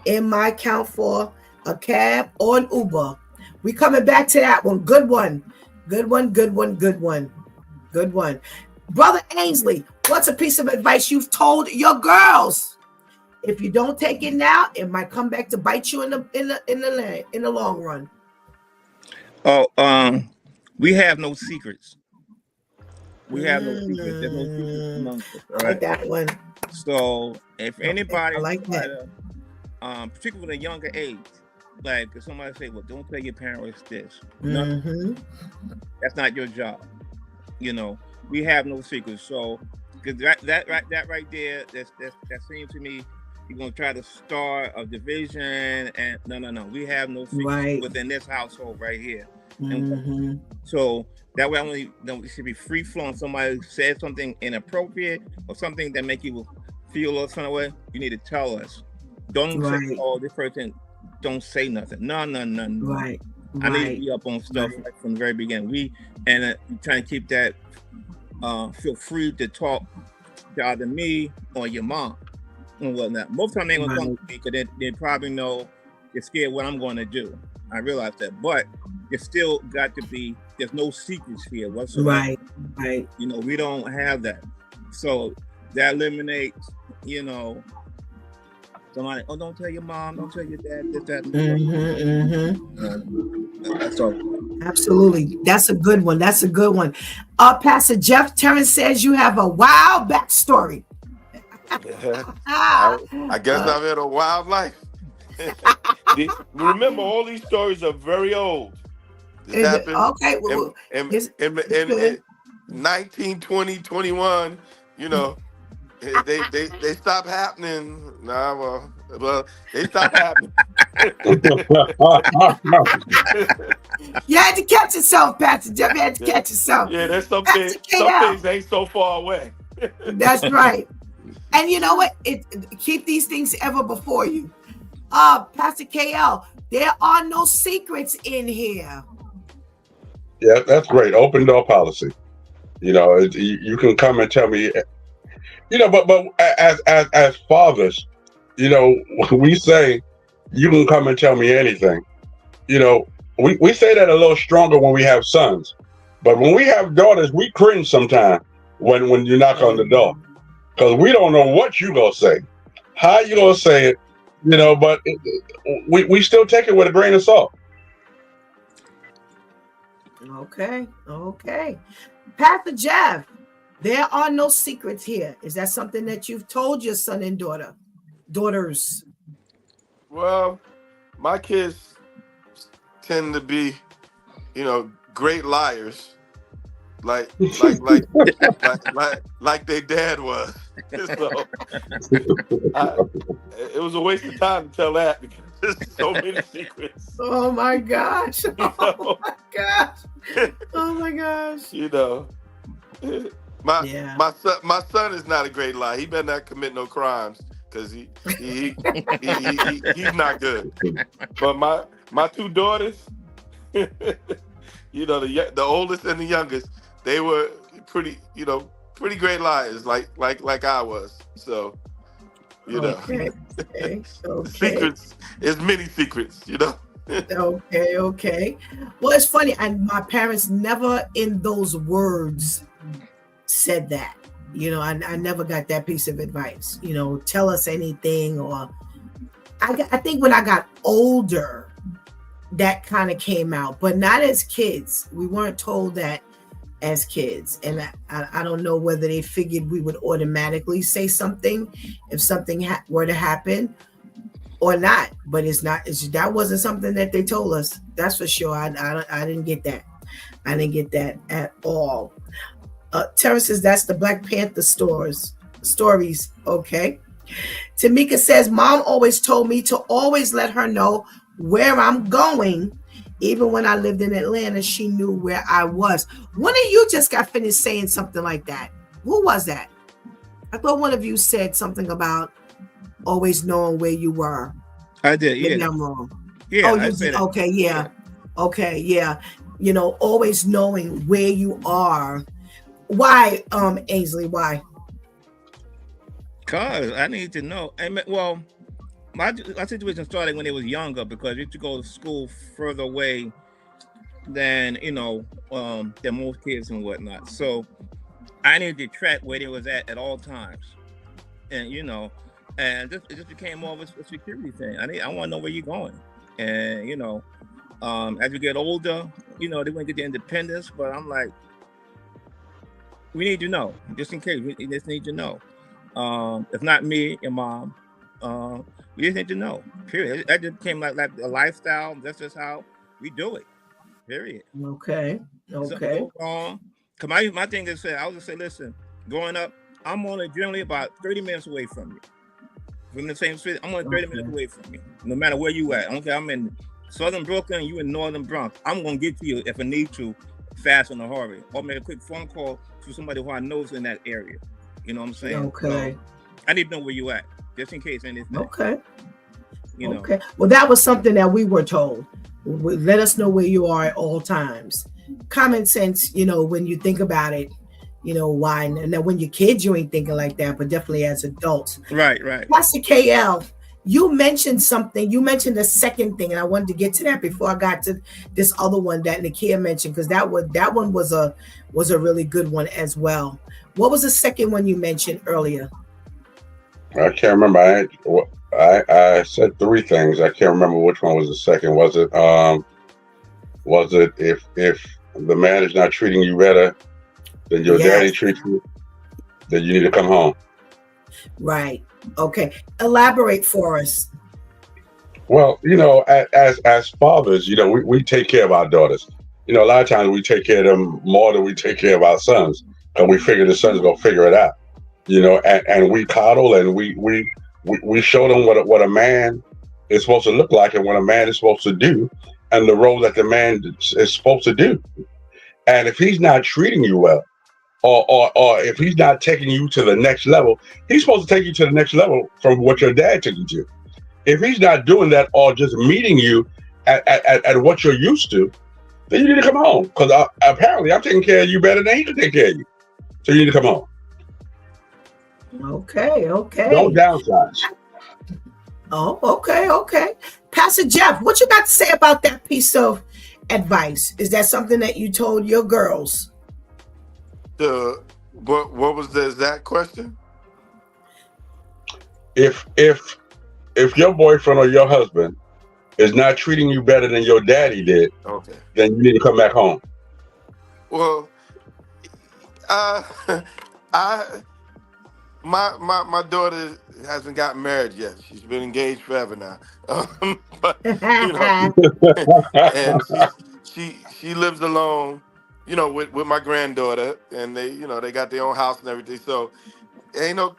in my account for a cab or an Uber. We coming back to that one. Good one. Brother Ainsley, what's a piece of advice you've told your girls? If you don't take it now, it might come back to bite you in the long run. Oh, we have no secrets. There's no secrets among us. I like that one. So if anybody, I like that. Particularly at a younger age, like if somebody say, "Well, don't tell your parents this," that's not your job. We have no secrets. So, because that right there, that seems to me, you're gonna try to start a division, and no, we have no secrets within this household right here. And so that way, it should be free flowing. Somebody says something inappropriate or something that make you feel a certain way, you need to tell us. Don't say, "Oh, this person don't say nothing." No. Right. I need to be up on stuff from the very beginning. We trying to keep that. Feel free to talk to either me or your mom and whatnot. Most of the time they ain't gonna talk to me because they probably know they're scared what I'm going to do. I realize that, but there's still got to be. There's no secrets here whatsoever. Right. We don't have that, so that eliminates. Somebody, "Oh, don't tell your mom, don't tell your dad, this, that." That's all. Absolutely. That's a good one. Pastor Jeff Terrence says you have a wild backstory. I guess I've had a wild life. Remember, all these stories are very old. This happened in 19, 20, 21, they stopped happening. Well, they stopped happening. You had to catch yourself, Pastor Jeff. You had to catch yourself. Yeah, there's some things ain't so far away. That's right. And you know what? Keep these things ever before you. Pastor KL, there are no secrets in here. Yeah, that's great. Open door policy. You can come and tell me. But as fathers, we say you can come and tell me anything. We say that a little stronger when we have sons, But when we have daughters, we cringe sometimes when you knock on the door, because we don't know what you gonna say, how you gonna say it, but we still take it with a grain of salt. Okay. Pastor Jeff, there are no secrets here. Is that something that you've told your son and daughters? Well, my kids tend to be, great liars, like their dad was. So it was a waste of time to tell that because there's so many secrets. Oh my gosh! Oh my gosh! My son is not a great liar. He better not commit no crimes because he's not good. But my two daughters, the oldest and the youngest, they were pretty great liars, like I was. So, Okay. secrets is many secrets, Okay. Well, it's funny. My parents never in those words said that. I never got that piece of advice. Tell us anything. Or I think when I got older, that kind of came out, but not as kids. We weren't told that as kids, and I don't know whether they figured we would automatically say something if something were to happen or not. But that wasn't something that they told us. That's for sure. I didn't get that. I didn't get that at all. Terrence says that's the Black Panther stories. Okay. Tamika says mom always told me to always let her know where I'm going. Even when I lived in Atlanta, she knew where I was. One of you just got finished saying something like that. Who was that? I thought one of you said something about always knowing where you were. I did, yeah. Maybe I'm wrong. Yeah. Oh, you did. Okay, yeah. Okay, yeah. Always knowing where you are. Why, Ainsley? Why? Because I need to know. Well, my situation started when they was younger because we used to go to school further away than than most kids and whatnot. So I needed to track where they was at all times, and and it just became more of a security thing. I want to know where you're going, and as you get older, they want to get the independence, but I'm like, we need to know just in case. We just need to know. If not me and mom, we just need to know. Period. That just became like a lifestyle. That's just how we do it. Period. Okay. Something wrong. Cause my thing is, I was just say, listen, growing up, I'm only generally about 30 minutes away from you. From the same street, I'm only 30 minutes away from you. No matter where you at. Okay, I'm in Southern Brooklyn, you in Northern Bronx. I'm gonna get to you if I need to, fast in a hurry, or make a quick phone call to somebody who I know is in that area. You know what I'm saying? Okay. So, I need to know where you at, just in case anything. Okay. Okay. Well, that was something that we were told. Let us know where you are at all times. Common sense, when you think about it, why? Now, when you're kids, you ain't thinking like that, but definitely as adults. Right. Pastor KL, you mentioned something. You mentioned the second thing, and I wanted to get to that before I got to this other one that Nakia mentioned, because that one was a really good one as well. What was the second one you mentioned earlier? I can't remember. I said three things. I can't remember which one was the second. Was it if the man is not treating you better than your daddy treats you, then you need to come home? Right. Okay. Elaborate for us. Well, as fathers, we take care of our daughters. A lot of times we take care of them more than we take care of our sons, because we figure the son's gonna figure it out. And we coddle and we show them what a man is supposed to look like and what a man is supposed to do, and the role that the man is supposed to do. And if he's not treating you well, or if he's not taking you to the next level, he's supposed to take you to the next level from what your dad took you to. If he's not doing that, or just meeting you at what you're used to, then you need to come home, because apparently I'm taking care of you better than he can take care of you. So you need to come home. Okay. Don't downsize. Oh, okay. Pastor Jeff, what you got to say about that piece of advice? Is that something that you told your girls? What was the exact question? If your boyfriend or your husband is not treating you better than your daddy did, Okay. then you need to come back home. Well, my daughter hasn't gotten married yet. She's been engaged forever now. But you know, and she lives alone, with my granddaughter, and they got their own house and everything. So ain't no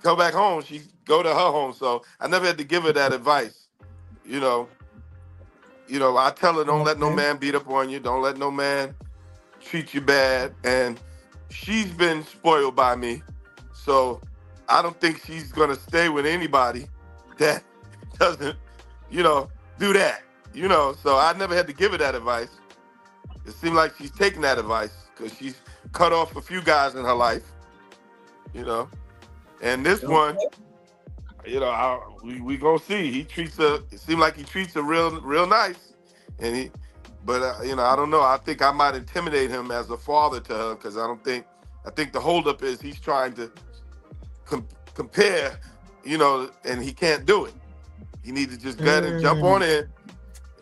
go back home. She go to her home. So I never had to give her that advice. You know, I tell her, don't let no man beat up on you. Don't let no man treat you bad. And she's been spoiled by me. So I don't think she's going to stay with anybody that doesn't, do that. So I never had to give her that advice. It seemed like she's taking that advice because she's cut off a few guys in her life, And this one, we gonna see. It seemed like he treats her real nice, but I don't know. I think I might intimidate him as a father to her because I think the holdup is he's trying to compare, and he can't do it. He needs to just go ahead and jump on in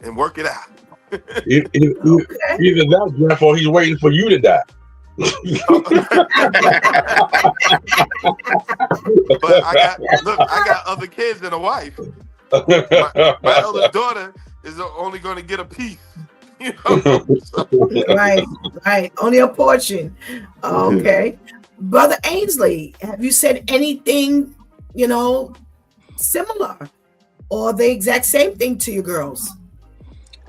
and work it out. Either that, Jeff, or he's waiting for you to die. But I got other kids and a wife. My eldest daughter is only going to get a piece. So. Right. Only a portion. Okay. Brother Ainsley, have you said anything, similar or the exact same thing to your girls?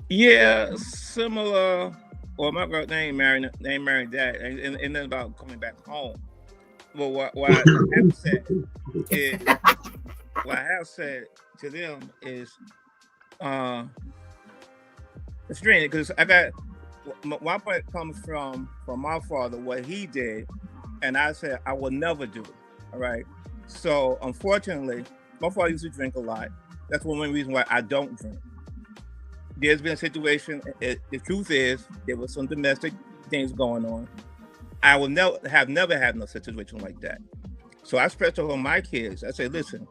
Yeah, similar. Well, my girl, they ain't married that, and then about coming back home. Well, what I have said to them is, it's strange because I got one point comes from my father, what he did, and I said I will never do it. All right. So unfortunately, my father used to drink a lot. That's one reason why I don't drink. There's been a situation. The truth is, there was some domestic things going on. I will never have no situation like that. So I expressed to my kids. I say, listen,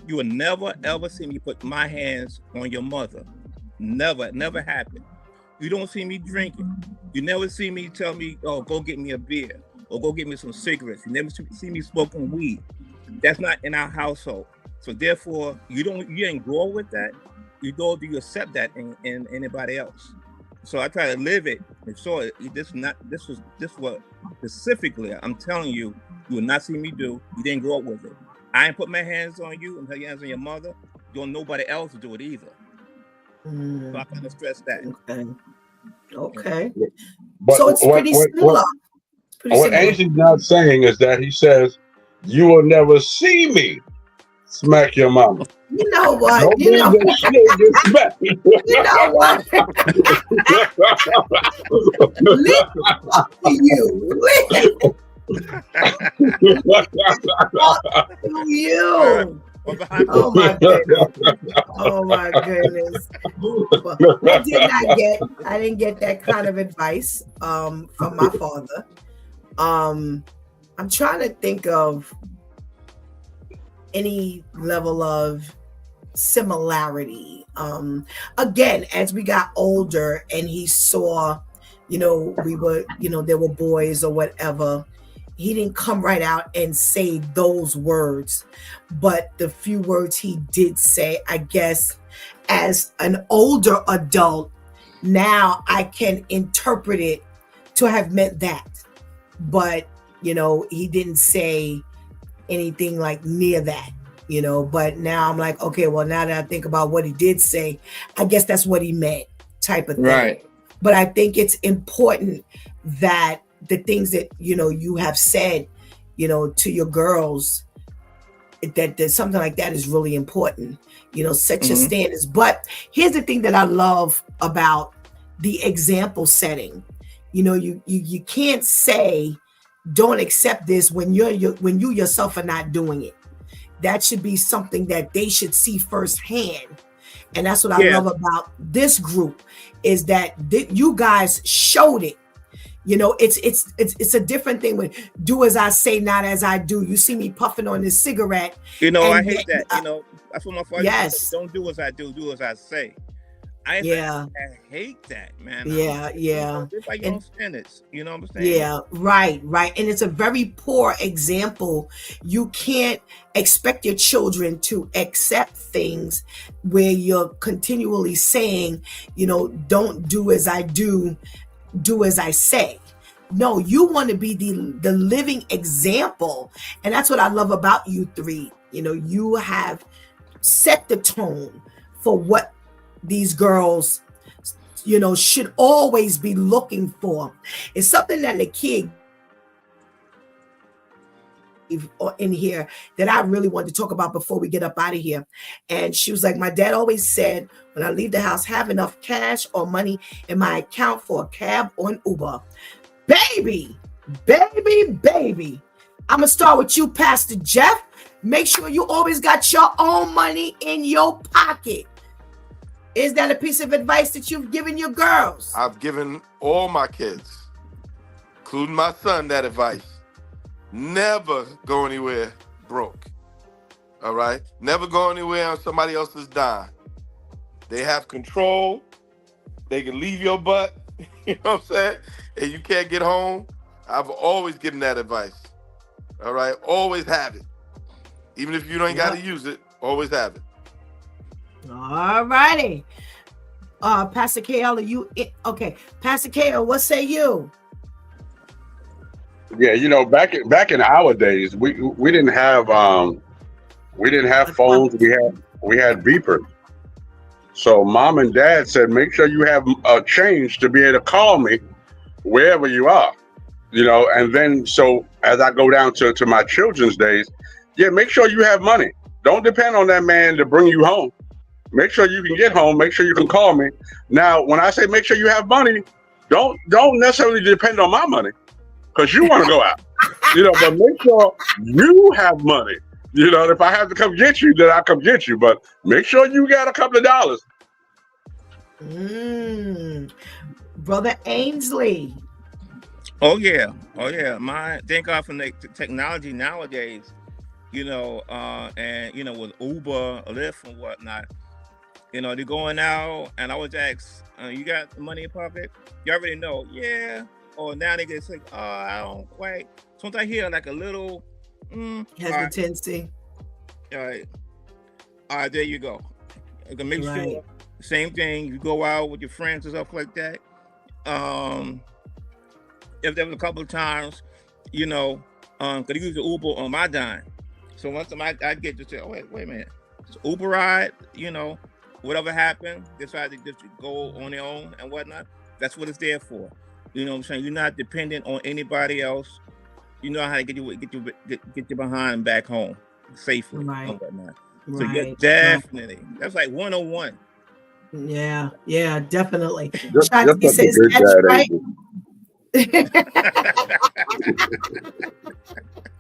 you will never ever see me put my hands on your mother. Never happen. You don't see me drinking. You never see me tell me, oh, go get me a beer or go get me some cigarettes. You never see me smoking weed. That's not in our household. So therefore, you ain't grow with that. You know, do you accept that in anybody else? So I try to live it and show it. This was specifically I'm telling you, you will not see me do. You didn't grow up with it. I ain't put my hands on you and put your hands on your mother. You don't nobody else to do it either. So I kind of stress that. Okay. But so it's pretty similar. What Ainsley's not saying is that he says, you will never see me smack your mama. You know what? Don't You know that shit get smacked. You know what? You. Oh my goodness. Well, I didn't get that kind of advice from my father. I'm trying to think of any level of similarity. Again, as we got older and he saw, we were, there were boys or whatever, he didn't come right out and say those words, but the few words he did say, I guess, as an older adult, now I can interpret it to have meant that. But, he didn't say anything like near that, but now I'm like, okay, well, now that I think about what he did say, I guess that's what he meant, type of thing. Right. But I think it's important that the things that, you have said, to your girls, that something like that is really important, set your standards. But here's the thing that I love about the example setting. You can't say, don't accept this when you yourself are not doing it. That should be something that they should see firsthand, And that's what I Yeah. love about this group is that you guys showed it. You know, it's a different thing when do as I say, not as I do. You see me puffing on this cigarette, You know, I and hate that. You know, that's what my father used to say. yes, Don't do as I do as I say. yeah, I hate that, man. yeah, yeah, Live by your own and standards. You know what I'm saying? yeah, right, and it's a very poor example. You can't expect your children to accept things where you're continually saying, you know, don't do as I do as I say. No, you want to be the living example. And that's what I love about you three. You know, you have set the tone for what these girls, you know, should always be looking for. It's something that the kid in here that I really wanted to talk about before we get up out of here. And she was like, my dad always said, when I leave the house, have enough cash or money in my account for a cab or an Uber. Baby, baby. I'm going to start with you, Pastor Jeff. Make sure you always got your own money in your pocket. Is that a piece of advice that you've given your girls? I've given all my kids, including my son, that advice. Never go anywhere broke. All right? Never go anywhere on somebody else's dime. They have control. They can leave your butt. You know what I'm saying? And you can't get home. I've always given that advice. All right? Always have it. Even if you don't got to use it, always have it. All righty. Pastor KL, are you okay? Pastor KL, what say you? Yeah, you know, back in our days, we didn't have phones. We had beepers. So mom and dad said, make sure you have a change to be able to call me wherever you are. You know, and then so as I go down to my children's days, yeah, make sure you have money. Don't depend on that man to bring you home. Make sure you can get home. Make sure you can call me. Now, when I say make sure you have money, don't necessarily depend on my money because you want to go out. You know, but make sure you have money. You know, if I have to come get you, then I come get you. But make sure you got a couple of dollars. Brother Ainsley. Oh yeah. Thank God for the technology nowadays. You know, and you know, with Uber, Lyft, and whatnot. You know, they're going out, and I always ask, "You got money in your pocket?" You already know, yeah. Or now they get like, "Oh, I don't quite." Sometimes I hear like a little hesitancy. All right, there you go. You can make sure. Same thing. You go out with your friends and stuff like that. If there was a couple of times, you know, could use the Uber on my dime. So once I get to say, oh wait a minute, it's Uber ride, you know, whatever happened, decide to just go on their own and whatnot. That's what it's there for. You know what I'm saying? You're not dependent on anybody else. You know how to get you behind back home safely and whatnot. So yeah, definitely, that's like 101. Yeah, definitely. Just Shanti says that's right.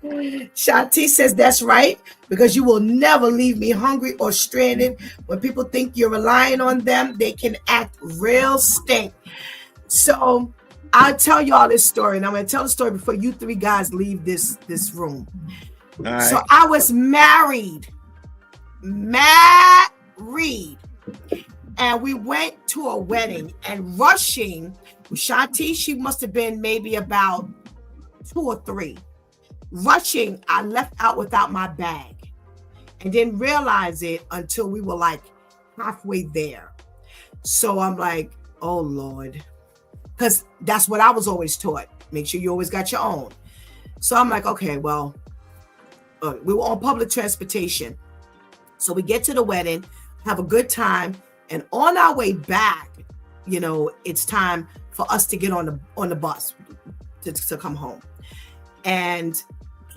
Shanti says that's right, because you will never leave me hungry or stranded. When people think you're relying on them, they can act real stink. So I'll tell y'all this story, and I'm going to tell the story before you three guys leave this room. Right. So I was married, and we went to a wedding, and rushing, Shanti, she must have been maybe about 2 or 3. Rushing, I left out without my bag and didn't realize it until we were like halfway there. So I'm like, oh Lord, because that's what I was always taught. Make sure you always got your own. So I'm like, okay, well, we were on public transportation. So we get to the wedding, have a good time. And on our way back, you know, it's time for us to get on the bus to come home. And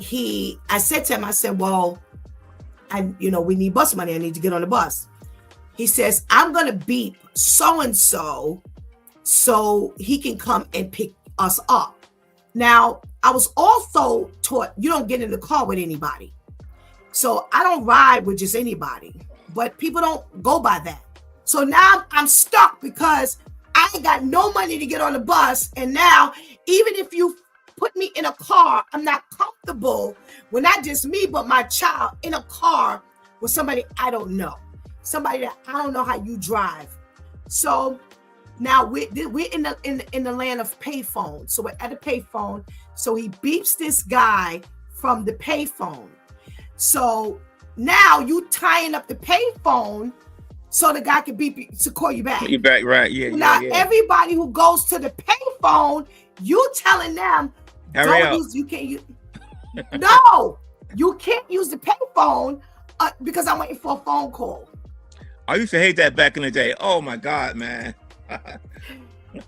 I said to him, I said, well, we need bus money. I need to get on the bus. He says, I'm going to beat so-and-so so he can come and pick us up. Now, I was also taught you don't get in the car with anybody. So I don't ride with just anybody, but people don't go by that. So now I'm stuck because I ain't got no money to get on the bus. And now, even if you put me in a car, I'm not comfortable. Well, not just me, but my child in a car with somebody I don't know. Somebody that I don't know how you drive. So now we're in the land of payphone. So we're at a payphone. So he beeps this guy from the payphone. So now you tying up the payphone so the guy can beep you to call you back. You back, right? Yeah. Now yeah. everybody who goes to the payphone, you telling them, Hurry don't up. use. You can't use. No, you can't use the payphone because I'm waiting for a phone call. I used to hate that back in the day. Oh my God, man.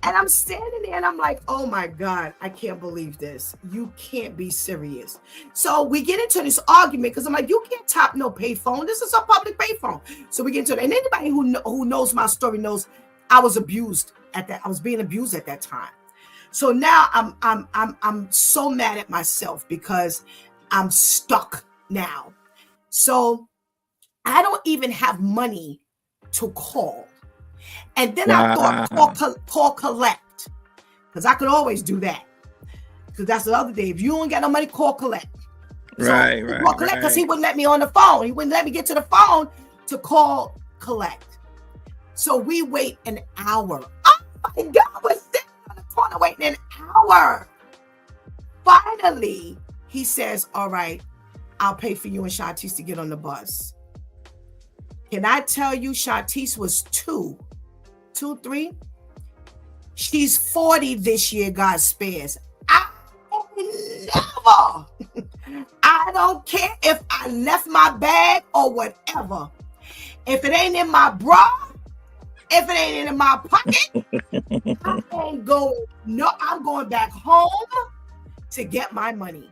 And I'm standing there and I'm like, oh my God, I can't believe this. You can't be serious. So we get into this argument because I'm like, you can't top no payphone. This is a public payphone. So we get into it. And anybody who knows my story knows I was abused at that. I was being abused at that time. So now I'm so mad at myself because I'm stuck now. So I don't even have money to call. And then I thought call collect, because I could always do that. Because that's the other day. If you don't get no money, call collect. Right. Call collect, because he wouldn't let me on the phone. He wouldn't let me get to the phone to call collect. So we wait an hour. Oh my God, we're sitting on the corner waiting an hour. Finally, he says, all right, I'll pay for you and Shantice to get on the bus. Can I tell you, Shantice was 3. She's 40 this year, God spares. I don't care if I left my bag or whatever. If it ain't in my bra, if it ain't in my pocket, I ain't going. No, I'm going back home to get my money.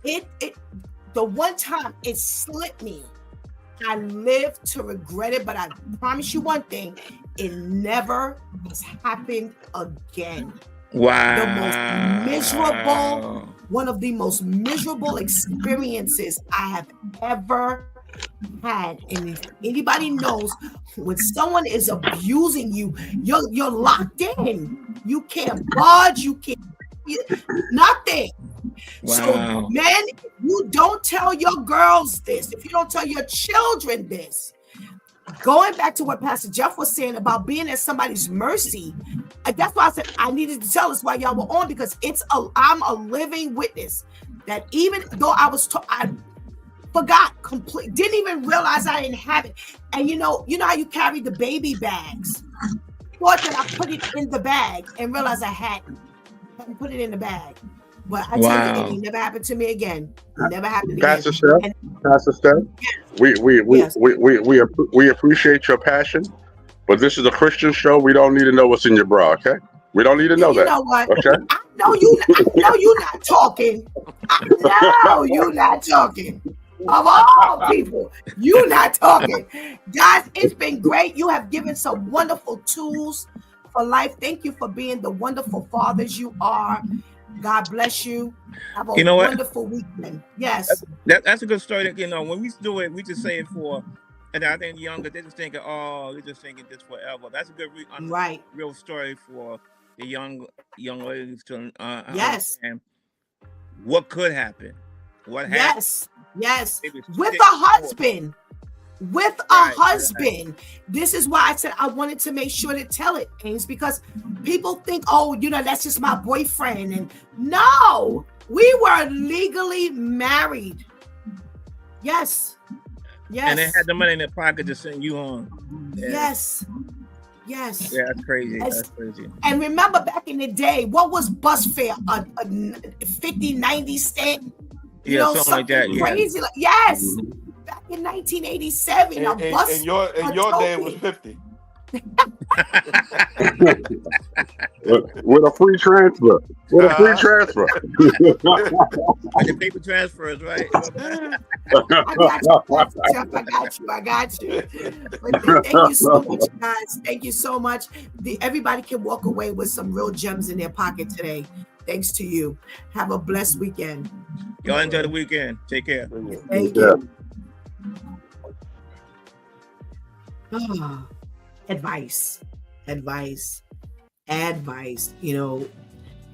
The one time it slipped me, I live to regret it, but I promise you one thing, it never has happened again. Wow. One of the most miserable experiences I have ever had. And if anybody knows, when someone is abusing you, you're locked in. You can't budge, you can't nothing. Wow. So, men, you don't tell your girls this. If you don't tell your children this, going back to what Pastor Jeff was saying about being at somebody's mercy, that's why I said I needed to tell us while y'all were on, because I'm a living witness that even though I forgot completely, didn't even realize I didn't have it. And you know how you carry the baby bags? Thought that I put it in the bag and realized I hadn't put it in the bag. But I tell you, it never happened to me again. It never happened again. Pastor Steph, we appreciate your passion, but this is a Christian show. We don't need to know what's in your bra, okay? We don't need to know that. You know what? Okay? I know you're not talking. I know you're not talking. Of all people, you're not talking. Guys, it's been great. You have given some wonderful tools for life. Thank you for being the wonderful fathers you are. God bless you. Have a wonderful weekend. Yes. That's a good story. That when we do it, we just say it for, and I think younger, they're just thinking, they're just thinking this forever. That's a good real story for the young ladies to understand what could happen. What happened. Yes. With a husband. With a husband. Right. This is why I said I wanted to make sure to tell it, Ames, because people think, that's just my boyfriend. And no, we were legally married. Yes. And they had the money in their pocket to send you home. Yes. Yeah, that's crazy. That's crazy. And remember back in the day, what was bus fare? A 50, 90 cent? Something like that. Crazy. Yes. Back in 1987, and your day was 50. With a free transfer. With a free transfer. The paper transfers, right? I got you. But thank you so much, guys. Thank you so much. Everybody can walk away with some real gems in their pocket today. Thanks to you. Have a blessed weekend. Y'all enjoy the weekend. Take care. Thank you. advice, advice, advice.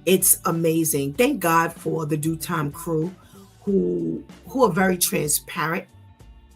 It's amazing. Thank God for the Due Time crew who are very transparent,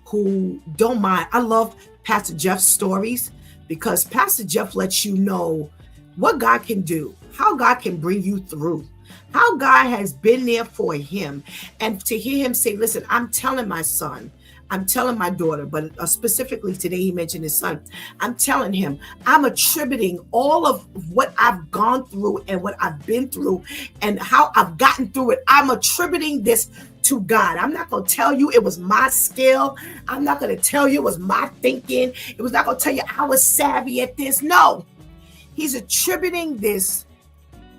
who don't mind. I love Pastor Jeff's stories because Pastor Jeff lets you know what God can do, how God can bring you through, how God has been there for him. And to hear him say, listen, I'm telling my son, I'm telling my daughter, but specifically today he mentioned his son. I'm telling him, I'm attributing all of what I've gone through and what I've been through and how I've gotten through it. I'm attributing this to God. I'm not going to tell you it was my skill. I'm not going to tell you it was my thinking. It was not going to tell you I was savvy at this. No, he's attributing this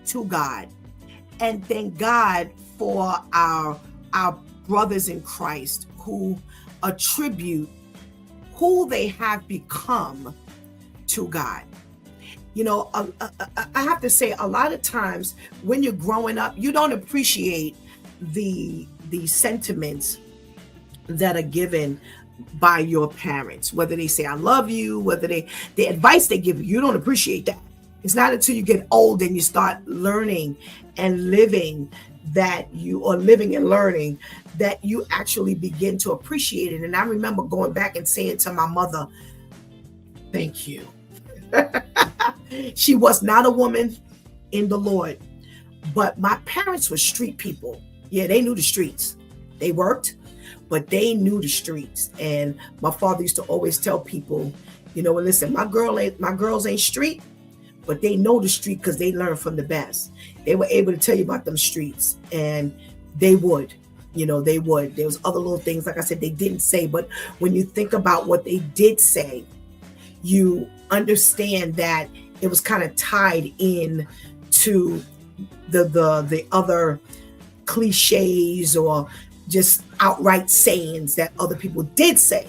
to God. And thank God for our brothers in Christ who attribute who they have become to God. I have to say, a lot of times when you're growing up, you don't appreciate the sentiments that are given by your parents, whether they say I love you, whether the advice they give you, you don't appreciate that. It's not until you get old and you start learning and living and learning that you actually begin to appreciate it. And I remember going back and saying to my mother, thank you. She was not a woman in the Lord, but my parents were street people. Yeah, they knew the streets. They worked, but they knew the streets. And my father used to always tell people, listen, my girls ain't street, but they know the street because they learned from the best. They were able to tell you about them streets, and they would. They would. There was other little things, like I said, they didn't say, but when you think about what they did say, you understand that it was kind of tied in to the other cliches or just outright sayings that other people did say.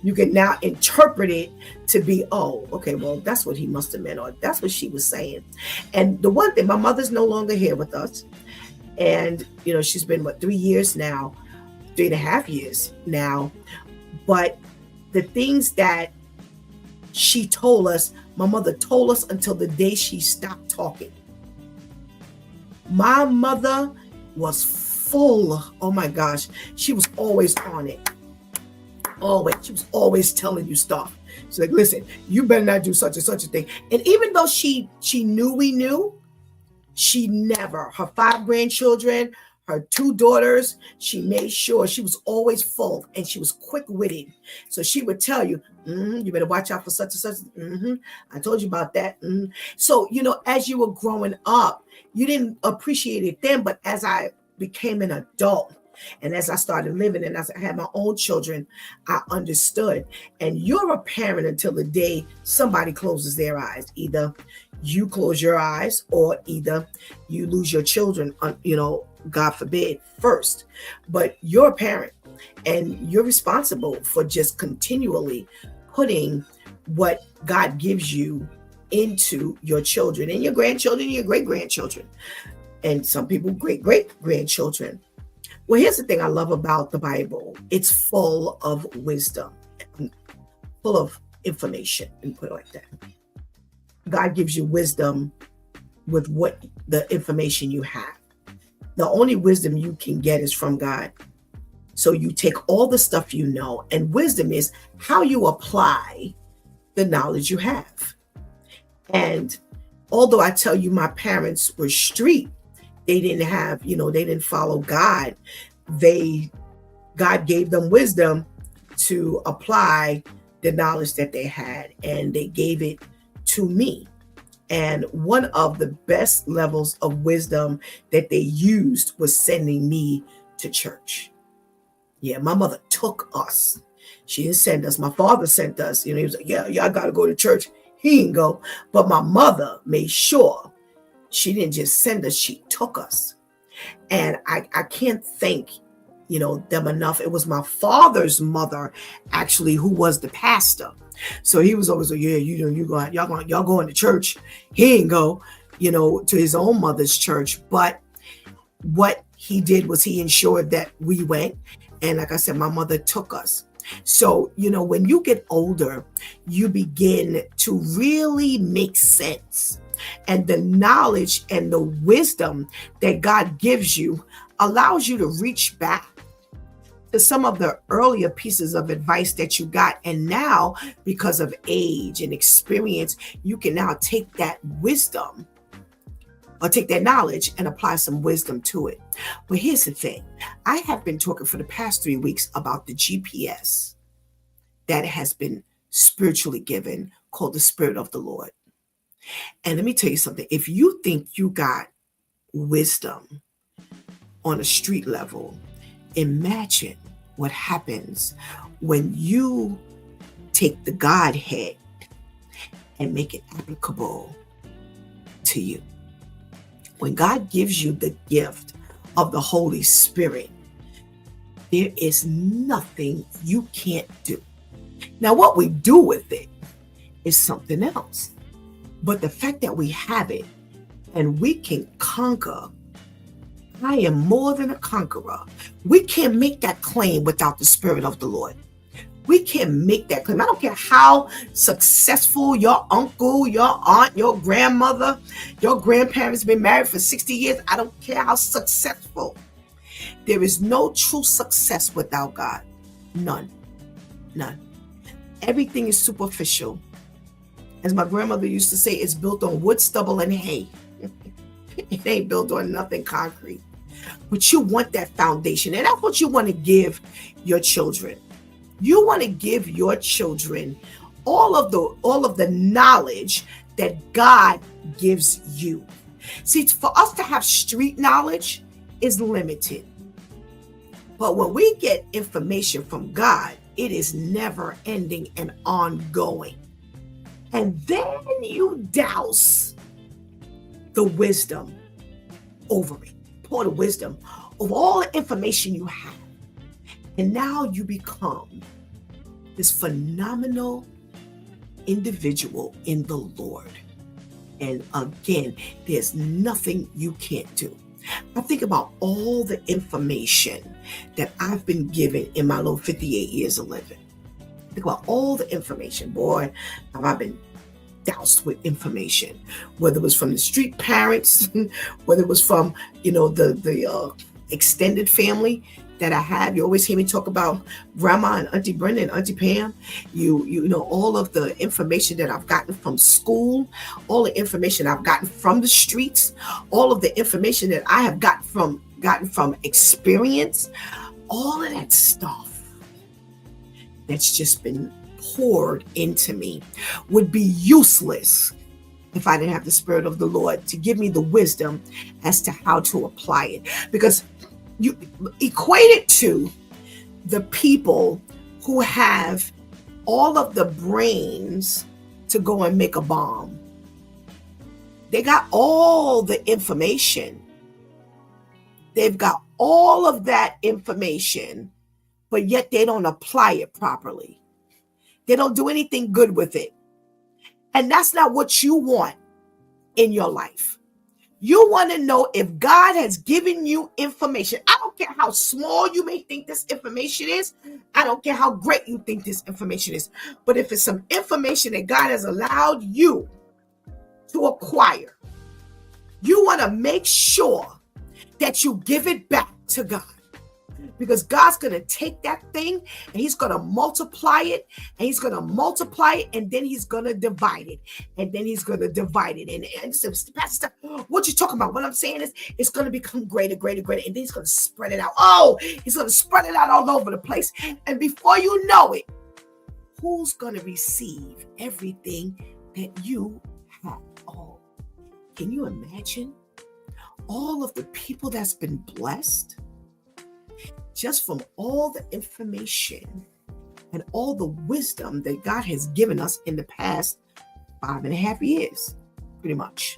You can now interpret it to be, oh, okay, well, that's what he must have meant, or that's what she was saying. And the one thing, my mother's no longer here with us. And, she's been, 3 years now, 3.5 years now. But the things that she told us, my mother told us until the day she stopped talking. My mother was full. Oh my gosh. She was always on it. Always. She was always telling you stuff. She's like, listen, you better not do such and such a thing. And even though she knew we knew, she never, her 5 grandchildren, her 2 daughters, she made sure she was always full and she was quick-witted. So she would tell you, you better watch out for such and such. I told you about that. So, as you were growing up, you didn't appreciate it then, but as I became an adult, and as I started living and as I had my own children, I understood. And you're a parent until the day somebody closes their eyes. Either you close your eyes or either you lose your children, God forbid, first. But you're a parent and you're responsible for just continually putting what God gives you into your children and your grandchildren and your great-grandchildren. And some people great-great-grandchildren. Well, here's the thing I love about the Bible. It's full of wisdom, full of information, and put it like that. God gives you wisdom with what the information you have. The only wisdom you can get is from God. So you take all the stuff you know, and wisdom is how you apply the knowledge you have. And although I tell you my parents were street, they didn't have, they didn't follow God. God gave them wisdom to apply the knowledge that they had, and they gave it to me. And one of the best levels of wisdom that they used was sending me to church. Yeah, my mother took us. She didn't send us. My father sent us. He was like, yeah, y'all got to go to church. He didn't go. But my mother made sure she didn't just send us, she took us. And I can't thank, them enough. It was my father's mother, actually, who was the pastor. So he was always like, yeah, y'all going to church. He didn't go, to his own mother's church. But what he did was he ensured that we went. And like I said, my mother took us. So, when you get older, you begin to really make sense. And the knowledge and the wisdom that God gives you allows you to reach back to some of the earlier pieces of advice that you got. And now, because of age and experience, you can now take that wisdom or take that knowledge and apply some wisdom to it. But here's the thing. I have been talking for the past 3 weeks about the GPS that has been spiritually given, called the Spirit of the Lord. And let me tell you something. If you think you got wisdom on a street level, imagine what happens when you take the Godhead and make it applicable to you. When God gives you the gift of the Holy Spirit, there is nothing you can't do. Now, what we do with it is something else. But the fact that we have it and we can conquer, I am more than a conqueror. We can't make that claim without the Spirit of the Lord. We can't make that claim. I don't care how successful your uncle, your aunt, your grandmother, your grandparents been married for 60 years. I don't care how successful. There is no true success without God. None. Everything is superficial. As my grandmother used to say, it's built on wood, stubble, and hay. It ain't built on nothing concrete. But you want that foundation, and that's what you want to give your children. You want to give your children all of the knowledge that God gives you. See, for us to have street knowledge is limited. But when we get information from God, it is never ending and ongoing. And then you douse the wisdom over it. Pour the wisdom of all the information you have. And now you become this phenomenal individual in the Lord. And again, there's nothing you can't do. I think about all the information that I've been given in my little 58 years of living. Think about all the information. Boy, have I been doused with information, whether it was from the street parents, whether it was from, the extended family that I have. You always hear me talk about Grandma and Auntie Brenda and Auntie Pam. You know, all of the information that I've gotten from school, all the information I've gotten from the streets, all of the information that I have gotten from experience, all of that stuff that's just been poured into me would be useless if I didn't have the Spirit of the Lord to give me the wisdom as to how to apply it. Because you equate it to the people who have all of the brains to go and make a bomb. They got all the information. They've got all of that information, but yet they don't apply it properly. They don't do anything good with it. And that's not what you want in your life. You want to know if God has given you information. I don't care how small you may think this information is. I don't care how great you think this information is. But if it's some information that God has allowed you to acquire, you want to make sure that you give it back to God. Because God's going to take that thing and he's going to multiply it, and he's going to multiply it, and then he's going to divide it, and then he's going to divide it. And so, Pastor, what you talking about? What I'm saying is it's going to become greater, greater, greater, and then he's going to spread it out. Oh, he's going to spread it out all over the place. And before you know it, who's going to receive everything that you have? Oh, can you imagine all of the people that's been blessed just from all the information and all the wisdom that God has given us in the past 5.5 years, pretty much.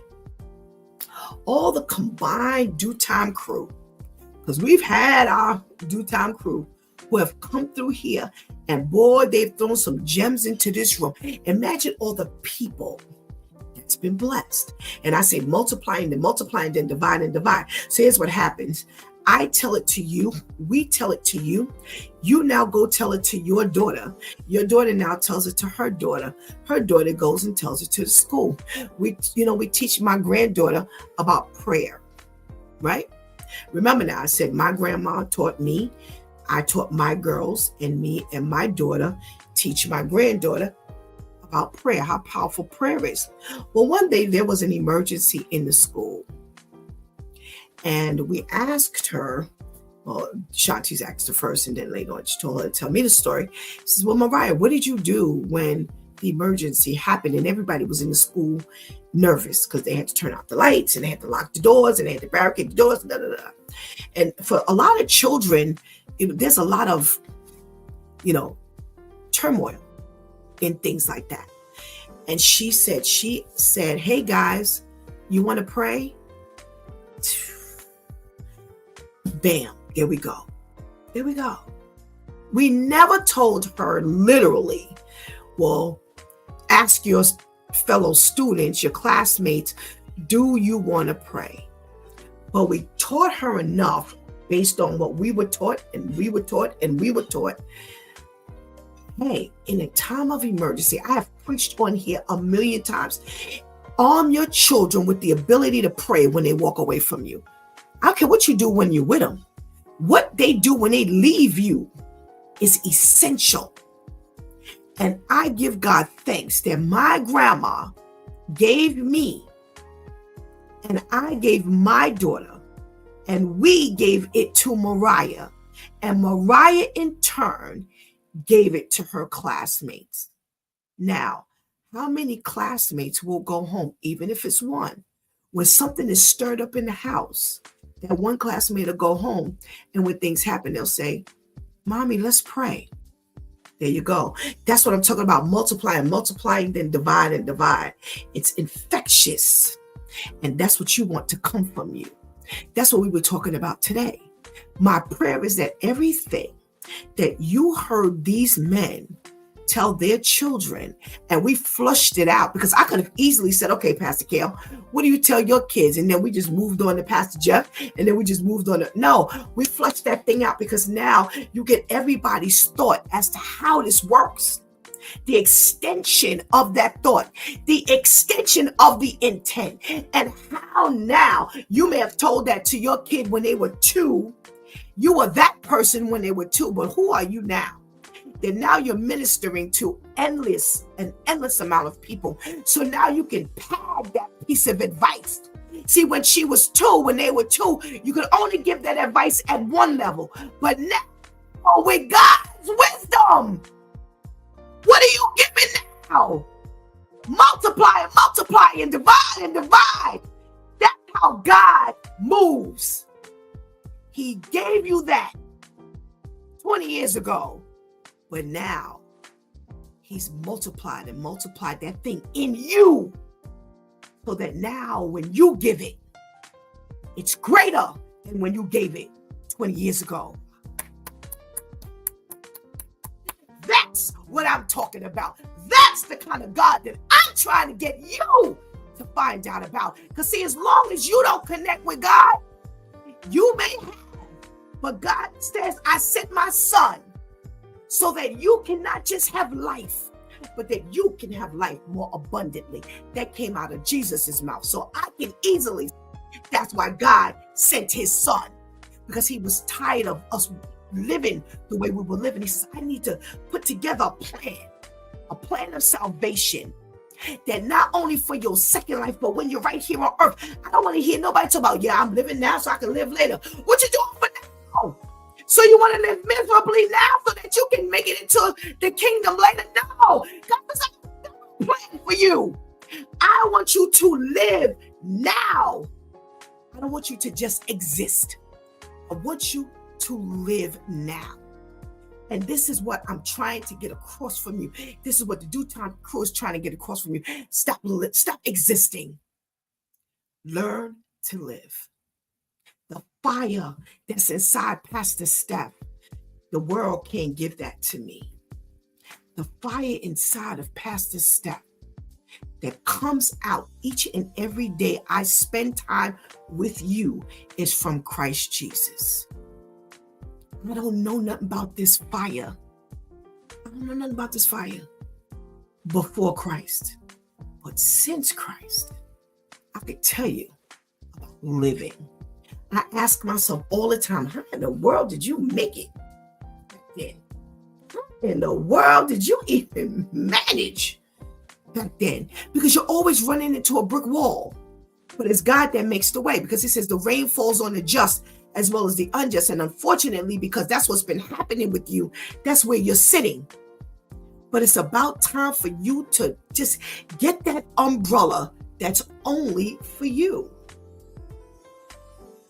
All the combined DEW Time crew, because we've had our DEW Time crew who have come through here, and boy, they've thrown some gems into this room. Imagine all the people that It's been blessed. And I say multiplying, then divide and divide. So here's what happens. I tell it to you. We tell it to you. You now go tell it to your daughter. Your daughter now tells it to her daughter. Her daughter goes and tells it to the school. We teach my granddaughter about prayer, right? Remember now, I said my grandma taught me. I taught my girls, and me and my daughter teach my granddaughter about prayer, how powerful prayer is. Well, one day there was an emergency in the school. And we asked her, well, Shanti's asked her first, and then later on she told her to tell me the story. She says, well, Mariah, what did you do when the emergency happened and everybody was in the school nervous because they had to turn out the lights and they had to lock the doors and they had to barricade the doors, And for a lot of children, there's a lot of, turmoil in things like that. And she said, hey guys, you want to pray? Bam, there we go. We never told her literally, well, ask your fellow students, your classmates, do you want to pray? But we taught her enough based on what we were taught and we were taught and we were taught. Hey, in a time of emergency, I have preached on here a million times. Arm your children with the ability to pray when they walk away from you. I don't care what you do when you're with them. What they do when they leave you is essential. And I give God thanks that my grandma gave me, and I gave my daughter, and we gave it to Mariah. And Mariah, in turn, gave it to her classmates. Now, how many classmates will go home, even if it's one, when something is stirred up in the house? That one classmate will go home, and when things happen, they'll say, Mommy, let's pray. There you go. That's what I'm talking about. Multiplying, then divide and divide. It's infectious. And that's what you want to come from you. That's what we were talking about today. My prayer is that everything that you heard these men tell their children, and we flushed it out, because I could have easily said, okay, Pastor Kale, what do you tell your kids? And then we just moved on to Pastor Jeff, and then we just moved on to, no, we flushed that thing out, because now you get everybody's thought as to how this works. The extension of that thought, the extension of the intent, and how now you may have told that to your kid when they were 2. You were that person when they were 2, but who are you now? Then now you're ministering to an endless amount of people. So now you can pad that piece of advice. See, when she was 2, when they were 2, you could only give that advice at one level. But now, with God's wisdom, what are you giving now? Multiply and divide. That's how God moves. He gave you that 20 years ago. But now he's multiplied that thing in you, so that now when you give it, it's greater than when you gave it 20 years ago. That's what I'm talking about. That's the kind of God that I'm trying to get you to find out about. Because see, as long as you don't connect with God, you may have, but God says, I sent my son so that you can not just have life, but that you can have life more abundantly. That came out of Jesus's mouth. So I can easily, that's why God sent his son, because he was tired of us living the way we were living. He says, I need to put together a plan of salvation, that not only for your second life, but when you're right here on earth. I don't want to hear nobody talk about, yeah, I'm living now so I can live later. What you doing for now? So you want to live miserably now so that you can make it into the kingdom later? No, God has a plan for you. I want you to live now. I don't want you to just exist. I want you to live now. And this is what I'm trying to get across from you. This is what the Due Time crew is trying to get across from you. Stop existing. Learn to live. The fire that's inside Pastor Steph, the world can't give that to me. The fire inside of Pastor Steph, that comes out each and every day I spend time with you is from Christ Jesus. I don't know nothing about this fire. I don't know nothing about this fire before Christ. But since Christ, I could tell you about living. I ask myself all the time, how in the world did you make it back then? How in the world did you even manage back then? Because you're always running into a brick wall. But it's God that makes the way, because he says the rain falls on the just as well as the unjust. And unfortunately, because that's what's been happening with you, that's where you're sitting. But it's about time for you to just get that umbrella that's only for you,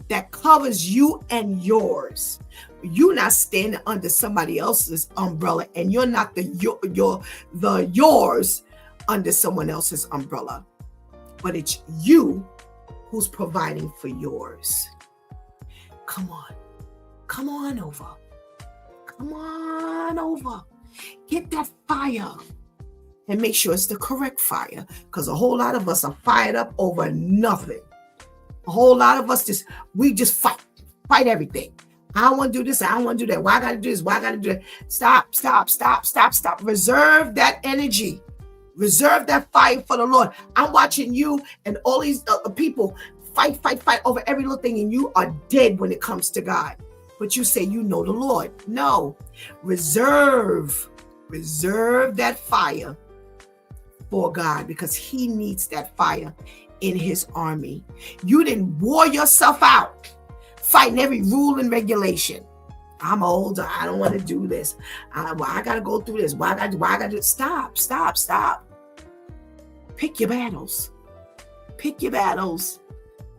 that covers you and yours. You're not standing under somebody else's umbrella, and you're not the yours under someone else's umbrella, but it's you who's providing for yours. Come on over. Come on over. Get that fire and make sure it's the correct fire, because a whole lot of us are fired up over nothing. A whole lot of us just fight everything. I don't want to do this. I don't want to do that. Why I got to do this? Why I got to do that? Stop. Reserve that energy. Reserve that fire for the Lord. I'm watching you and all these people fight over every little thing, and you are dead when it comes to God. But you say you know the Lord. No, reserve that fire for God, because he needs that fire in his army. You didn't wore yourself out fighting every rule and regulation. I'm older. I don't want to do this. I got to go through this. Why I got to do it? Stop. Pick your battles.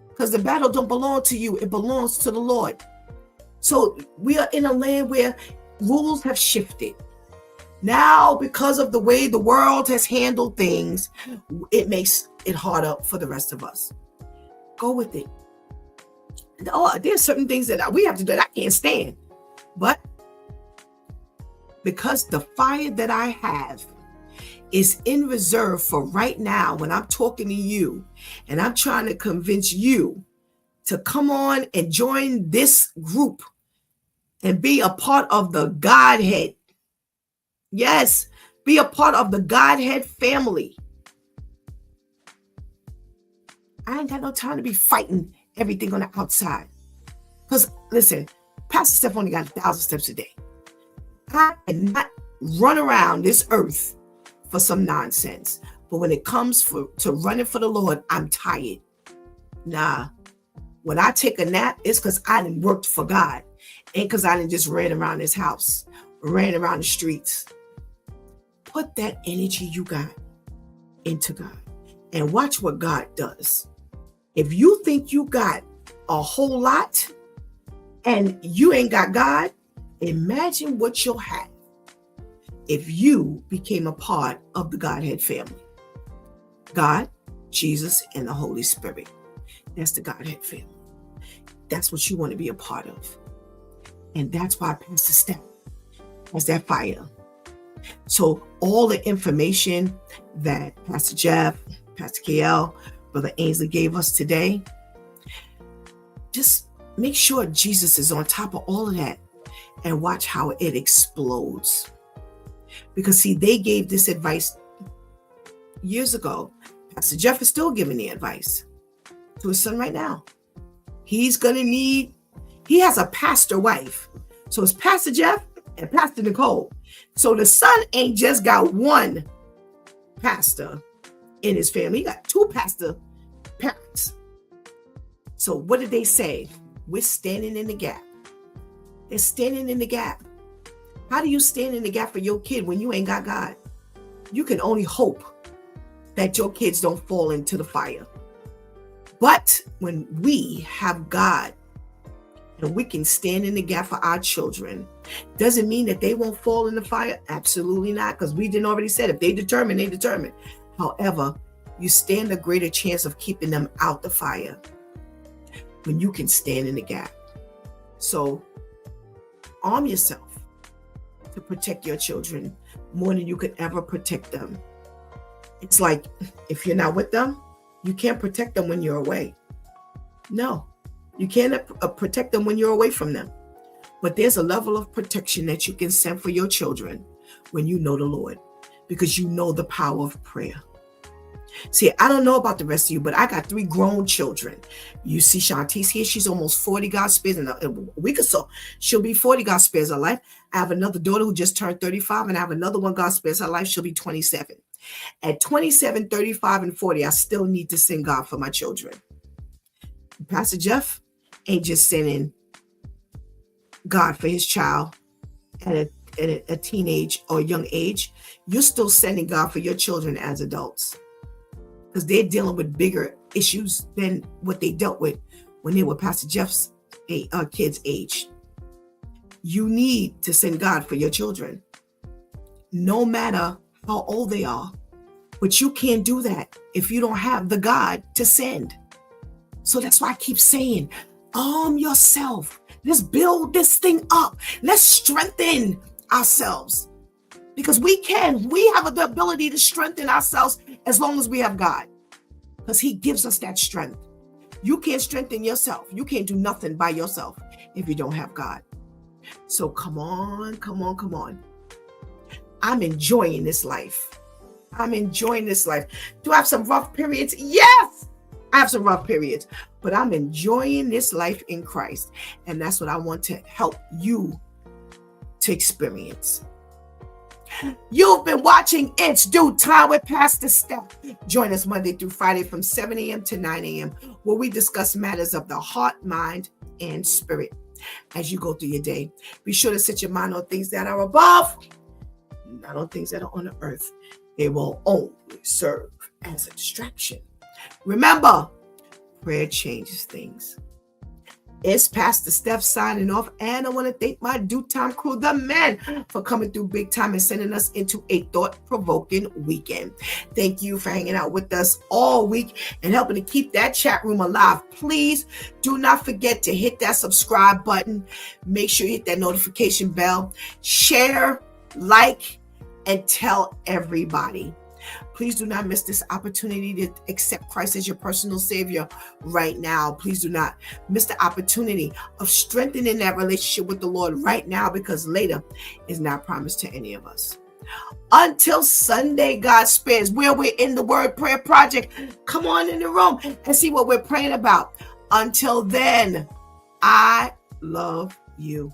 Because the battle don't belong to you. It belongs to the Lord. So we are in a land where rules have shifted. Now, because of the way the world has handled things, it makes it harder for the rest of us. Go with it. There's certain things that we have to do that I can't stand. But because the fire that I have is in reserve for right now, when I'm talking to you and I'm trying to convince you to come on and join this group and be a part of the Godhead. Yes, be a part of the Godhead family. I ain't got no time to be fighting everything on the outside. Because listen, Pastor Steph only got 1,000 steps a day. I cannot run around this earth for some nonsense. But when it comes to running for the Lord, I'm tired. Nah. When I take a nap, it's because I done worked for God. Ain't because I done just ran around this house, ran around the streets. Put that energy you got into God and watch what God does. If you think you got a whole lot and you ain't got God, imagine what you'll have if you became a part of the Godhead family. God, Jesus, and the Holy Spirit. That's the Godhead family. That's what you want to be a part of. And that's why Pastor Steph has that fire. So all the information that Pastor Jeff, Pastor KL, Brother Ainsley gave us today, just make sure Jesus is on top of all of that and watch how it explodes. Because see, they gave this advice years ago. Pastor Jeff is still giving the advice to his son right now. He has a pastor wife. So it's Pastor Jeff and Pastor Nicole. So the son ain't just got one pastor in his family. He got two pastor parents. So what did they say? We're standing in the gap. They're standing in the gap. How do you stand in the gap for your kid when you ain't got God? You can only hope that your kids don't fall into the fire. But when we have God and we can stand in the gap for our children, doesn't mean that they won't fall in the fire. Absolutely not, because we didn't already said if they determine, they determine. However, you stand a greater chance of keeping them out the fire when you can stand in the gap. So arm yourself to protect your children more than you could ever protect them. It's like, if you're not with them, you can't protect them when you're away. No, you can't protect them when you're away from them. But there's a level of protection that you can send for your children when you know the Lord, because you know the power of prayer. See, I don't know about the rest of you, but I got 3 grown children. You see Shantice here. She's almost 40. God spares in a week or so. She'll be 40. God spares her life. I have another daughter who just turned 35, and I have another one. God spares her life. She'll be 27. At 27, 35, and 40, I still need to send God for my children. Pastor Jeff ain't just sending God for his child at a teenage or young age. You're still sending God for your children as adults, because they're dealing with bigger issues than what they dealt with when they were Pastor Jeff's kids' age. You need to send God for your children, no matter how old they are. But you can't do that if you don't have the God to send. So that's why I keep saying, arm yourself. Let's build this thing up. Let's strengthen ourselves, because we have the ability to strengthen ourselves as long as we have God, because he gives us that strength. You can't strengthen yourself. You can't do nothing by yourself if you don't have God. So come on. I'm enjoying this life. Do I have some rough periods? Yes, I have some rough periods, but I'm enjoying this life in Christ. And that's what I want to help you to experience. You've been watching It's Due Time with Pastor Steph. Join us Monday through Friday from 7 a.m. to 9 a.m. where we discuss matters of the heart, mind, and spirit. As you go through your day, be sure to set your mind on things that are above, not on things that are on the earth. They will only serve as a distraction. Remember, prayer changes things. It's Pastor Steph signing off, and I want to thank my Due Time crew, the men, for coming through big time and sending us into a thought-provoking weekend. Thank you for hanging out with us all week and helping to keep that chat room alive. Please do not forget to hit that subscribe button. Make sure you hit that notification bell. Share, like, and tell everybody. Please do not miss this opportunity to accept Christ as your personal Savior right now. Please do not miss the opportunity of strengthening that relationship with the Lord right now, because later is not promised to any of us. Until Sunday, God spares, where we're in the Word Prayer Project. Come on in the room and see what we're praying about. Until then, I love you.